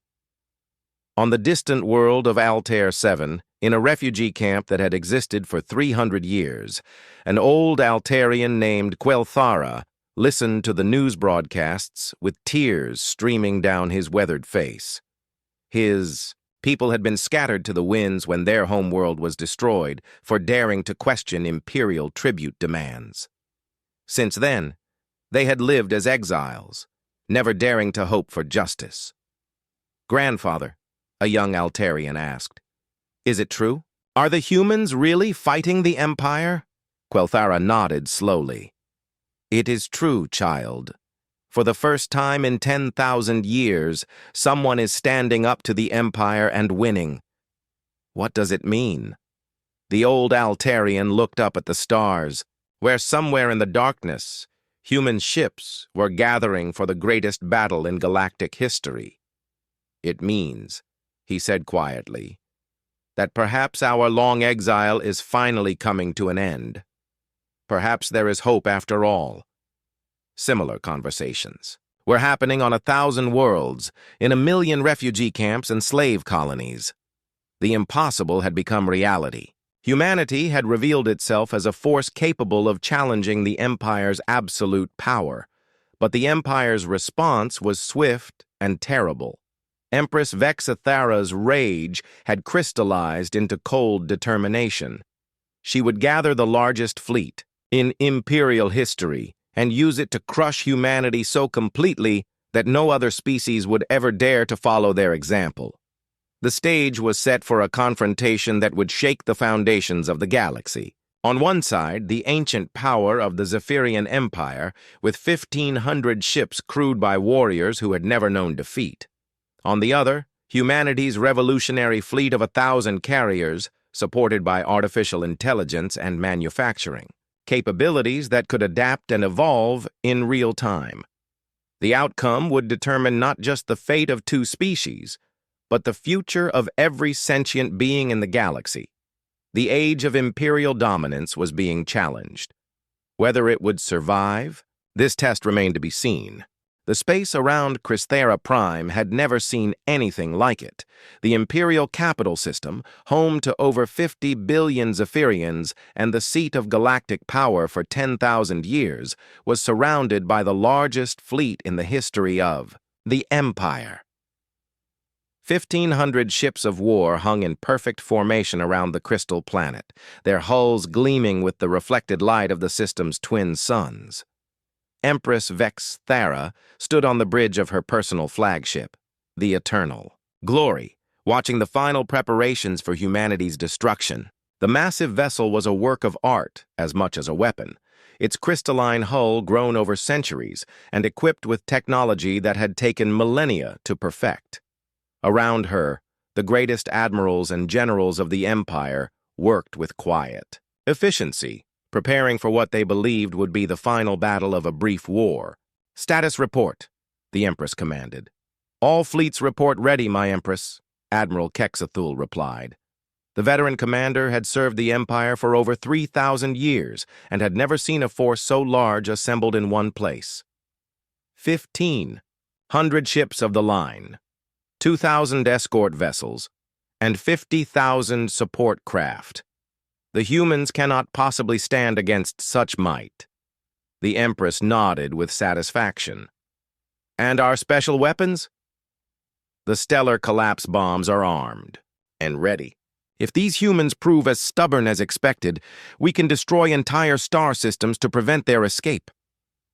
On the distant world of Altair 7, in a refugee camp that had existed for 300 years, an old Altarian named Quelthara listened to the news broadcasts with tears streaming down his weathered face. His people had been scattered to the winds when their homeworld was destroyed for daring to question Imperial tribute demands. Since then, they had lived as exiles, never daring to hope for justice. "Grandfather," a young Altarian asked, "is it true? Are the humans really fighting the Empire?" Quelthara nodded slowly. "It is true, child. For the first time in 10,000 years, someone is standing up to the Empire and winning." "What does it mean?" The old Altarian looked up at the stars, where somewhere in the darkness, human ships were gathering for the greatest battle in galactic history. "It means," he said quietly, "that perhaps our long exile is finally coming to an end. Perhaps there is hope after all." Similar conversations were happening on 1,000 worlds, in 1,000,000 refugee camps and slave colonies. The impossible had become reality. Humanity had revealed itself as a force capable of challenging the Empire's absolute power, but the Empire's response was swift and terrible. Empress Vexathara's rage had crystallized into cold determination. She would gather the largest fleet in Imperial history and use it to crush humanity so completely that no other species would ever dare to follow their example. The stage was set for a confrontation that would shake the foundations of the galaxy. On one side, the ancient power of the Zephyrian Empire, with 1,500 ships crewed by warriors who had never known defeat. On the other, humanity's revolutionary fleet of 1,000 carriers, supported by artificial intelligence and manufacturing, capabilities that could adapt and evolve in real time. The outcome would determine not just the fate of two species, but the future of every sentient being in the galaxy. The age of Imperial dominance was being challenged. Whether it would survive, this test remained to be seen. The space around Chrysa Prime had never seen anything like it. The Imperial capital system, home to over 50 billion Zephyrians and the seat of galactic power for 10,000 years, was surrounded by the largest fleet in the history of the Empire. 1,500 ships of war hung in perfect formation around the crystal planet, their hulls gleaming with the reflected light of the system's twin suns. Empress Vexathara stood on the bridge of her personal flagship, the Eternal Glory, watching the final preparations for humanity's destruction. The massive vessel was a work of art as much as a weapon, its crystalline hull grown over centuries and equipped with technology that had taken millennia to perfect. Around her, the greatest admirals and generals of the Empire worked with quiet efficiency, preparing for what they believed would be the final battle of a brief war. "Status report," the Empress commanded. "All fleets report ready, my Empress," Admiral Kexathul replied. The veteran commander had served the Empire for over 3,000 years and had never seen a force so large assembled in one place. 1,500 ships of the line, 2,000 escort vessels, and 50,000 support craft. The humans cannot possibly stand against such might. The Empress nodded with satisfaction. "And our special weapons?" "The stellar collapse bombs are armed and ready. If these humans prove as stubborn as expected, we can destroy entire star systems to prevent their escape."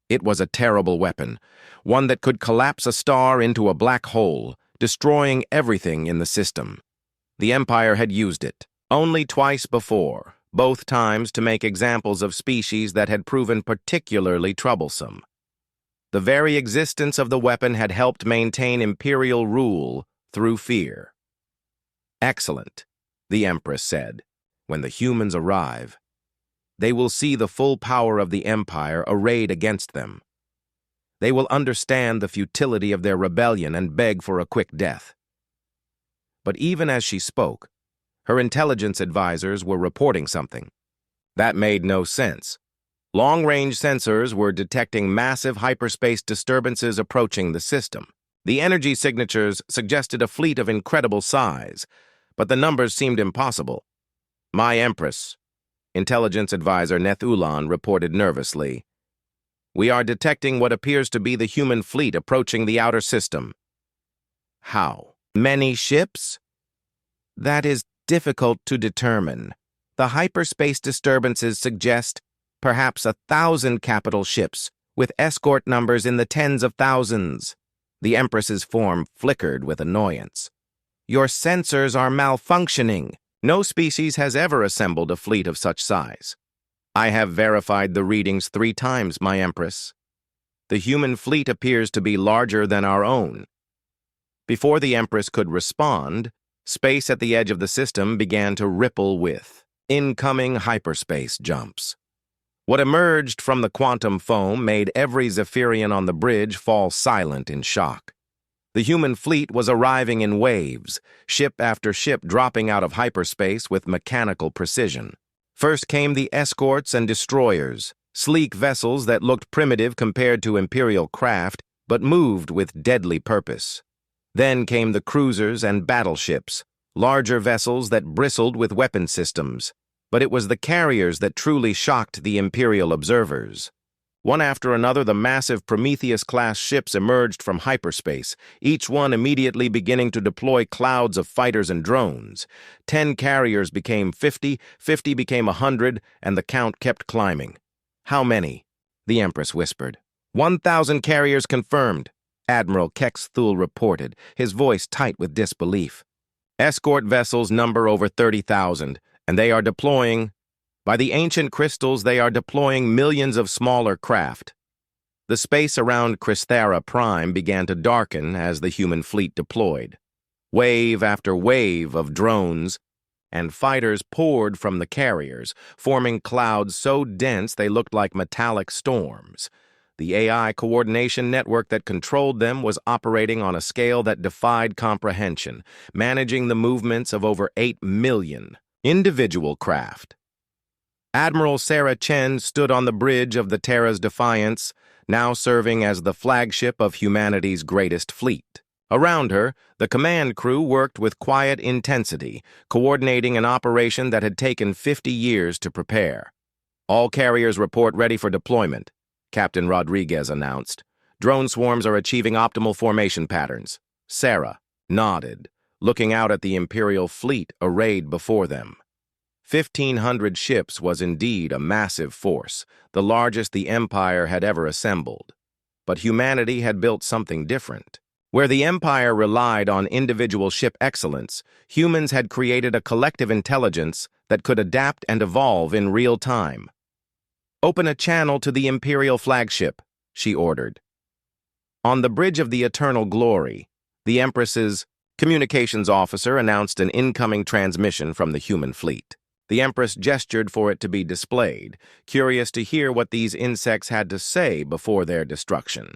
It was a terrible weapon, one that could collapse a star into a black hole, destroying everything in the system. The Empire had used it only twice before, both times to make examples of species that had proven particularly troublesome. The very existence of the weapon had helped maintain Imperial rule through fear. "Excellent," the Empress said. "When the humans arrive, they will see the full power of the Empire arrayed against them. They will understand the futility of their rebellion and beg for a quick death." But even as she spoke, her intelligence advisors were reporting something. That made no sense. Long-range sensors were detecting massive hyperspace disturbances approaching the system. The energy signatures suggested a fleet of incredible size, but the numbers seemed impossible. "My Empress," Intelligence Advisor Nethulan reported nervously, "we are detecting what appears to be the human fleet approaching the outer system." "How many ships?" "That is difficult to determine. The hyperspace disturbances suggest perhaps 1,000 capital ships, with escort numbers in the tens of thousands." The Empress's form flickered with annoyance. "Your sensors are malfunctioning. No species has ever assembled a fleet of such size." "I have verified the readings 3 times, my Empress. The human fleet appears to be larger than our own." Before the Empress could respond, space at the edge of the system began to ripple with incoming hyperspace jumps. What emerged from the quantum foam made every Zephyrian on the bridge fall silent in shock. The human fleet was arriving in waves, ship after ship dropping out of hyperspace with mechanical precision. First came the escorts and destroyers, sleek vessels that looked primitive compared to Imperial craft, but moved with deadly purpose. Then came the cruisers and battleships, larger vessels that bristled with weapon systems. But it was the carriers that truly shocked the Imperial observers. One after another, the massive Prometheus-class ships emerged from hyperspace, each one immediately beginning to deploy clouds of fighters and drones. 10 carriers became 50, 50 became 100, and the count kept climbing. "How many?" the Empress whispered. 1,000 carriers confirmed," Admiral Kex Thul reported, his voice tight with disbelief. "Escort vessels number over 30,000. And they are deploying, by the ancient crystals, they are deploying millions of smaller craft." The space around Chrysa Prime began to darken as the human fleet deployed. Wave after wave of drones and fighters poured from the carriers, forming clouds so dense they looked like metallic storms. The AI coordination network that controlled them was operating on a scale that defied comprehension, managing the movements of over 8 million. Individual craft. Admiral Sarah Chen stood on the bridge of the Terra's Defiance, now serving as the flagship of humanity's greatest fleet. Around her, the command crew worked with quiet intensity, coordinating an operation that had taken 50 years to prepare. "All carriers report ready for deployment," Captain Rodriguez announced. "Drone swarms are achieving optimal formation patterns." Sarah nodded, looking out at the Imperial fleet arrayed before them. 1,500 ships was indeed a massive force, the largest the Empire had ever assembled. But humanity had built something different. Where the Empire relied on individual ship excellence, humans had created a collective intelligence that could adapt and evolve in real time. "Open a channel to the Imperial flagship," she ordered. On the bridge of the Eternal Glory, the Empress's communications officer announced an incoming transmission from the human fleet. The Empress gestured for it to be displayed, curious to hear what these insects had to say before their destruction.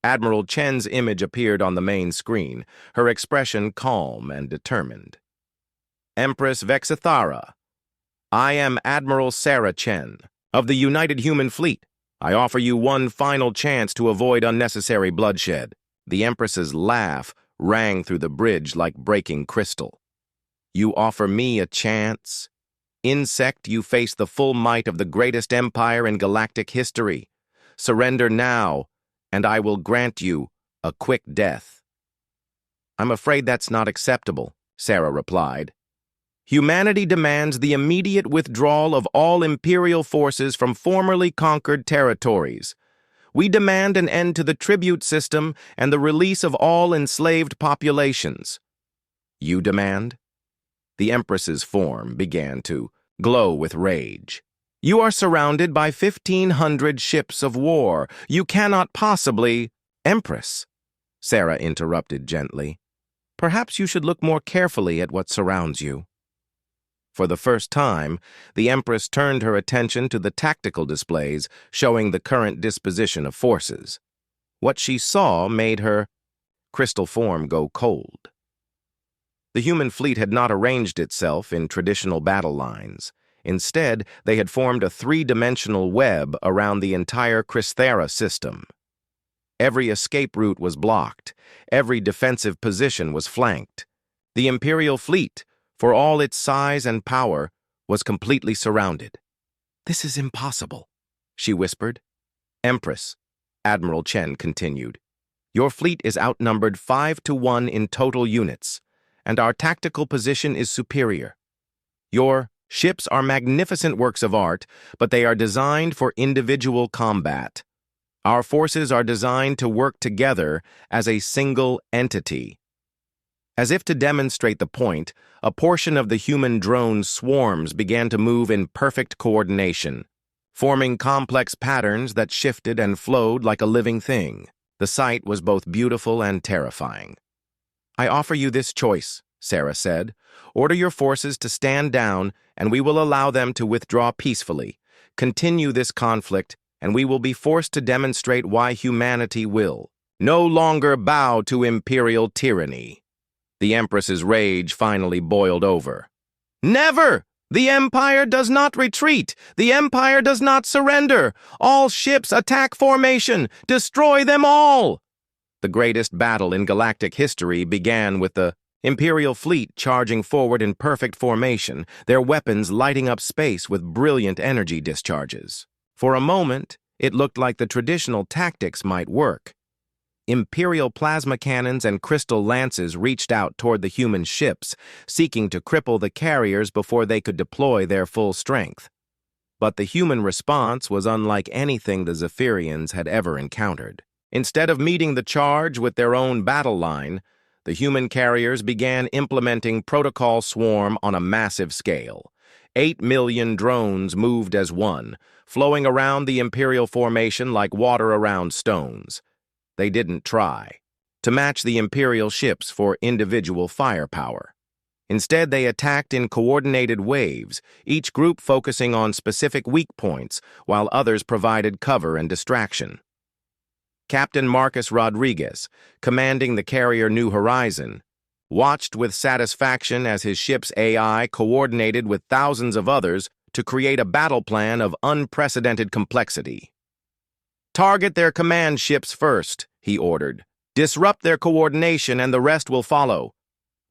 Admiral Chen's image appeared on the main screen, her expression calm and determined. "Empress Vexithara, I am Admiral Sarah Chen of the United Human Fleet. I offer you one final chance to avoid unnecessary bloodshed." The Empress's laugh rang through the bridge like breaking crystal. "You offer me a chance? Insect, you face the full might of the greatest empire in galactic history. Surrender now, and I will grant you a quick death." "I'm afraid that's not acceptable," Sarah replied. "Humanity demands the immediate withdrawal of all Imperial forces from formerly conquered territories. We demand an end to the tribute system and the release of all enslaved populations." "You demand?" The Empress's form began to glow with rage. You are surrounded by 1,500 ships of war. You cannot possibly— Empress, Sarah interrupted gently. Perhaps you should look more carefully at what surrounds you. For the first time, the Empress turned her attention to the tactical displays showing the current disposition of forces. What she saw made her crystal form go cold. The human fleet had not arranged itself in traditional battle lines. Instead, they had formed a three-dimensional web around the entire Chrysa system. Every escape route was blocked. Every defensive position was flanked. The Imperial fleet, for all its size and power, was completely surrounded. "This is impossible," she whispered. "Empress," Admiral Chen continued, "your fleet is outnumbered 5-1 in total units, and our tactical position is superior. Your ships are magnificent works of art, but they are designed for individual combat. Our forces are designed to work together as a single entity." As if to demonstrate the point, a portion of the human drone swarms began to move in perfect coordination, forming complex patterns that shifted and flowed like a living thing. The sight was both beautiful and terrifying. "I offer you this choice," Sarah said. "Order your forces to stand down, and we will allow them to withdraw peacefully. Continue this conflict, and we will be forced to demonstrate why humanity will no longer bow to imperial tyranny." The Empress's rage finally boiled over. "Never! The Empire does not retreat! The Empire does not surrender! All ships attack formation! Destroy them all!" The greatest battle in galactic history began with the Imperial fleet charging forward in perfect formation, their weapons lighting up space with brilliant energy discharges. For a moment, it looked like the traditional tactics might work. Imperial plasma cannons and crystal lances reached out toward the human ships, seeking to cripple the carriers before they could deploy their full strength. But the human response was unlike anything the Zephyrians had ever encountered. Instead of meeting the charge with their own battle line, the human carriers began implementing Protocol Swarm on a massive scale. 8 million drones moved as one, flowing around the Imperial formation like water around stones. They didn't try to match the Imperial ships for individual firepower. Instead, they attacked in coordinated waves, each group focusing on specific weak points, while others provided cover and distraction. Captain Marcus Rodriguez, commanding the carrier New Horizon, watched with satisfaction as his ship's AI coordinated with thousands of others to create a battle plan of unprecedented complexity. "Target their command ships first," he ordered. "Disrupt their coordination and the rest will follow."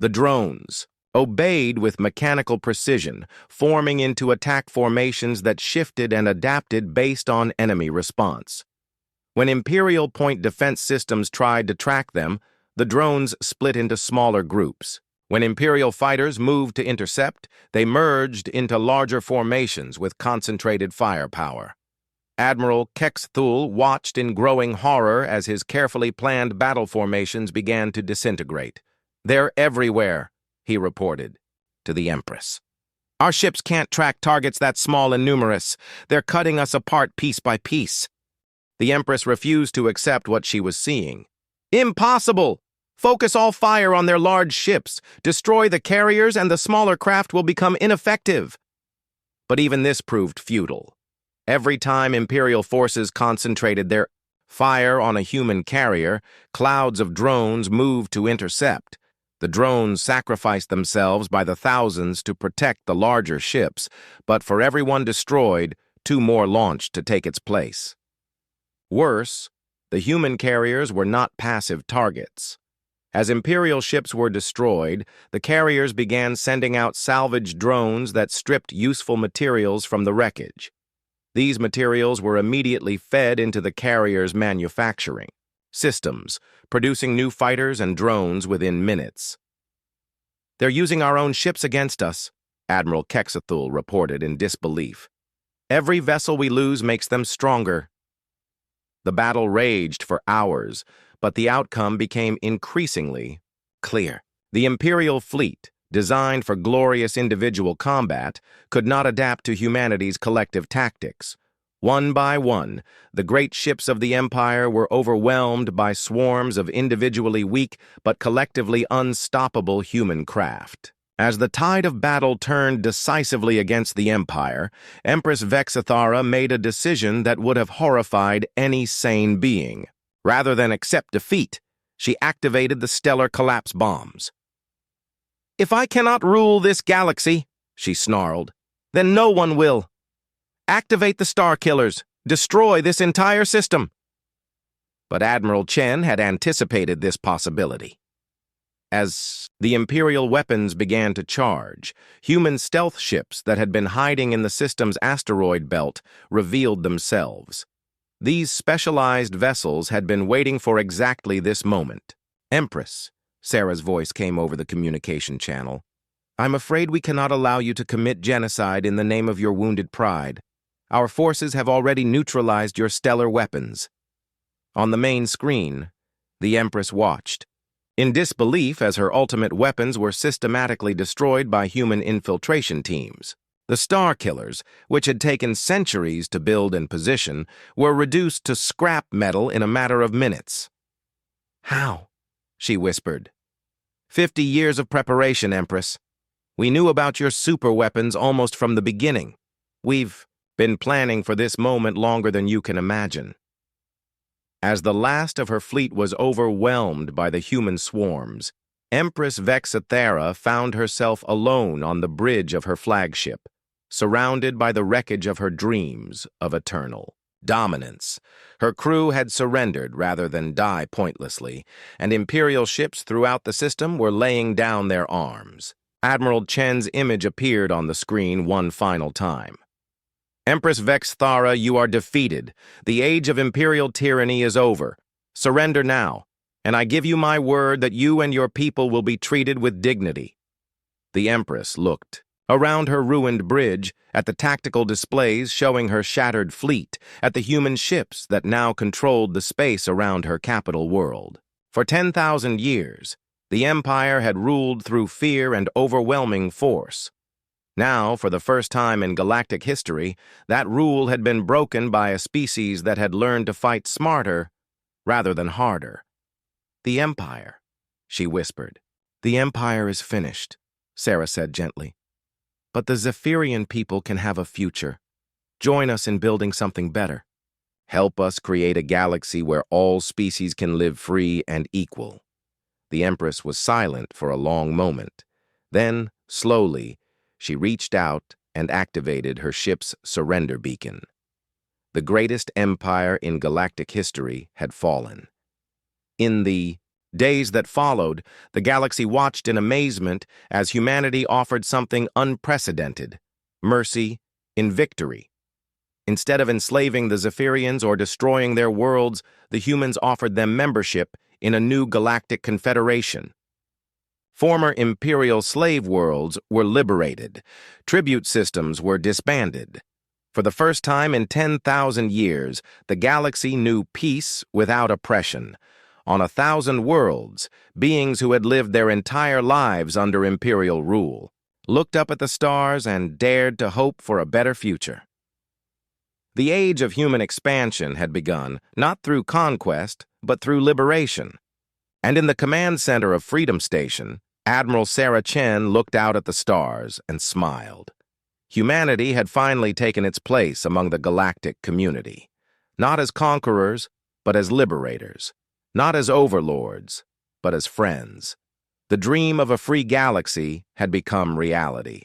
The drones obeyed with mechanical precision, forming into attack formations that shifted and adapted based on enemy response. When Imperial point defense systems tried to track them, the drones split into smaller groups. When Imperial fighters moved to intercept, they merged into larger formations with concentrated firepower. Admiral Kexthul watched in growing horror as his carefully planned battle formations began to disintegrate. "They're everywhere," he reported to the Empress. "Our ships can't track targets that small and numerous. They're cutting us apart piece by piece." The Empress refused to accept what she was seeing. "Impossible! Focus all fire on their large ships. Destroy the carriers and the smaller craft will become ineffective." But even this proved futile. Every time Imperial forces concentrated their fire on a human carrier, clouds of drones moved to intercept. The drones sacrificed themselves by the thousands to protect the larger ships, but for every one destroyed, 2 more launched to take its place. Worse, the human carriers were not passive targets. As Imperial ships were destroyed, the carriers began sending out salvage drones that stripped useful materials from the wreckage. These materials were immediately fed into the carriers' manufacturing systems, producing new fighters and drones within minutes. "They're using our own ships against us," Admiral Kexthul reported in disbelief. "Every vessel we lose makes them stronger." The battle raged for hours, but the outcome became increasingly clear. The Imperial fleet, designed for glorious individual combat, could not adapt to humanity's collective tactics. One by one, the great ships of the Empire were overwhelmed by swarms of individually weak but collectively unstoppable human craft. As the tide of battle turned decisively against the Empire, Empress Vexithara made a decision that would have horrified any sane being. Rather than accept defeat, she activated the stellar collapse bombs. "If I cannot rule this galaxy," she snarled, "then no one will. Activate the Star Killers. Destroy this entire system." But Admiral Chen had anticipated this possibility. As the Imperial weapons began to charge, human stealth ships that had been hiding in the system's asteroid belt revealed themselves. These specialized vessels had been waiting for exactly this moment. "Empress," Sarah's voice came over the communication channel, "I'm afraid we cannot allow you to commit genocide in the name of your wounded pride. Our forces have already neutralized your stellar weapons." On the main screen, the Empress watched, in disbelief as her ultimate weapons were systematically destroyed by human infiltration teams. The Star Killers, which had taken centuries to build and position, were reduced to scrap metal in a matter of minutes. "How?" she whispered. 50 years of preparation, Empress. We knew about your super weapons almost from the beginning. We've been planning for this moment longer than you can imagine." As the last of her fleet was overwhelmed by the human swarms, Empress Vexithara found herself alone on the bridge of her flagship, surrounded by the wreckage of her dreams of eternal dominance. Her crew had surrendered rather than die pointlessly, and Imperial ships throughout the system were laying down their arms. Admiral Chen's image appeared on the screen one final time. "Empress Vexithara, you are defeated. The age of Imperial tyranny is over. Surrender now, and I give you my word that you and your people will be treated with dignity." The Empress looked around her ruined bridge, at the tactical displays showing her shattered fleet, at the human ships that now controlled the space around her capital world. For 10,000 years, the Empire had ruled through fear and overwhelming force. Now, for the first time in galactic history, that rule had been broken by a species that had learned to fight smarter rather than harder. "The Empire," she whispered. "The Empire is finished," Sarah said gently. "But the Zephyrian people can have a future. Join us in building something better. Help us create a galaxy where all species can live free and equal." The Empress was silent for a long moment. Then, slowly, she reached out and activated her ship's surrender beacon. The greatest empire in galactic history had fallen. In the days that followed, the galaxy watched in amazement as humanity offered something unprecedented: mercy in victory. Instead of enslaving the Zephyrians or destroying their worlds, the humans offered them membership in a new galactic confederation. Former Imperial slave worlds were liberated. Tribute systems were disbanded. For the first time in 10,000 years, the galaxy knew peace without oppression. On 1,000 worlds, beings who had lived their entire lives under Imperial rule looked up at the stars and dared to hope for a better future. The age of human expansion had begun, not through conquest, but through liberation. And in the command center of Freedom Station, Admiral Sarah Chen looked out at the stars and smiled. Humanity had finally taken its place among the galactic community, not as conquerors, but as liberators, not as overlords, but as friends. The dream of a free galaxy had become reality.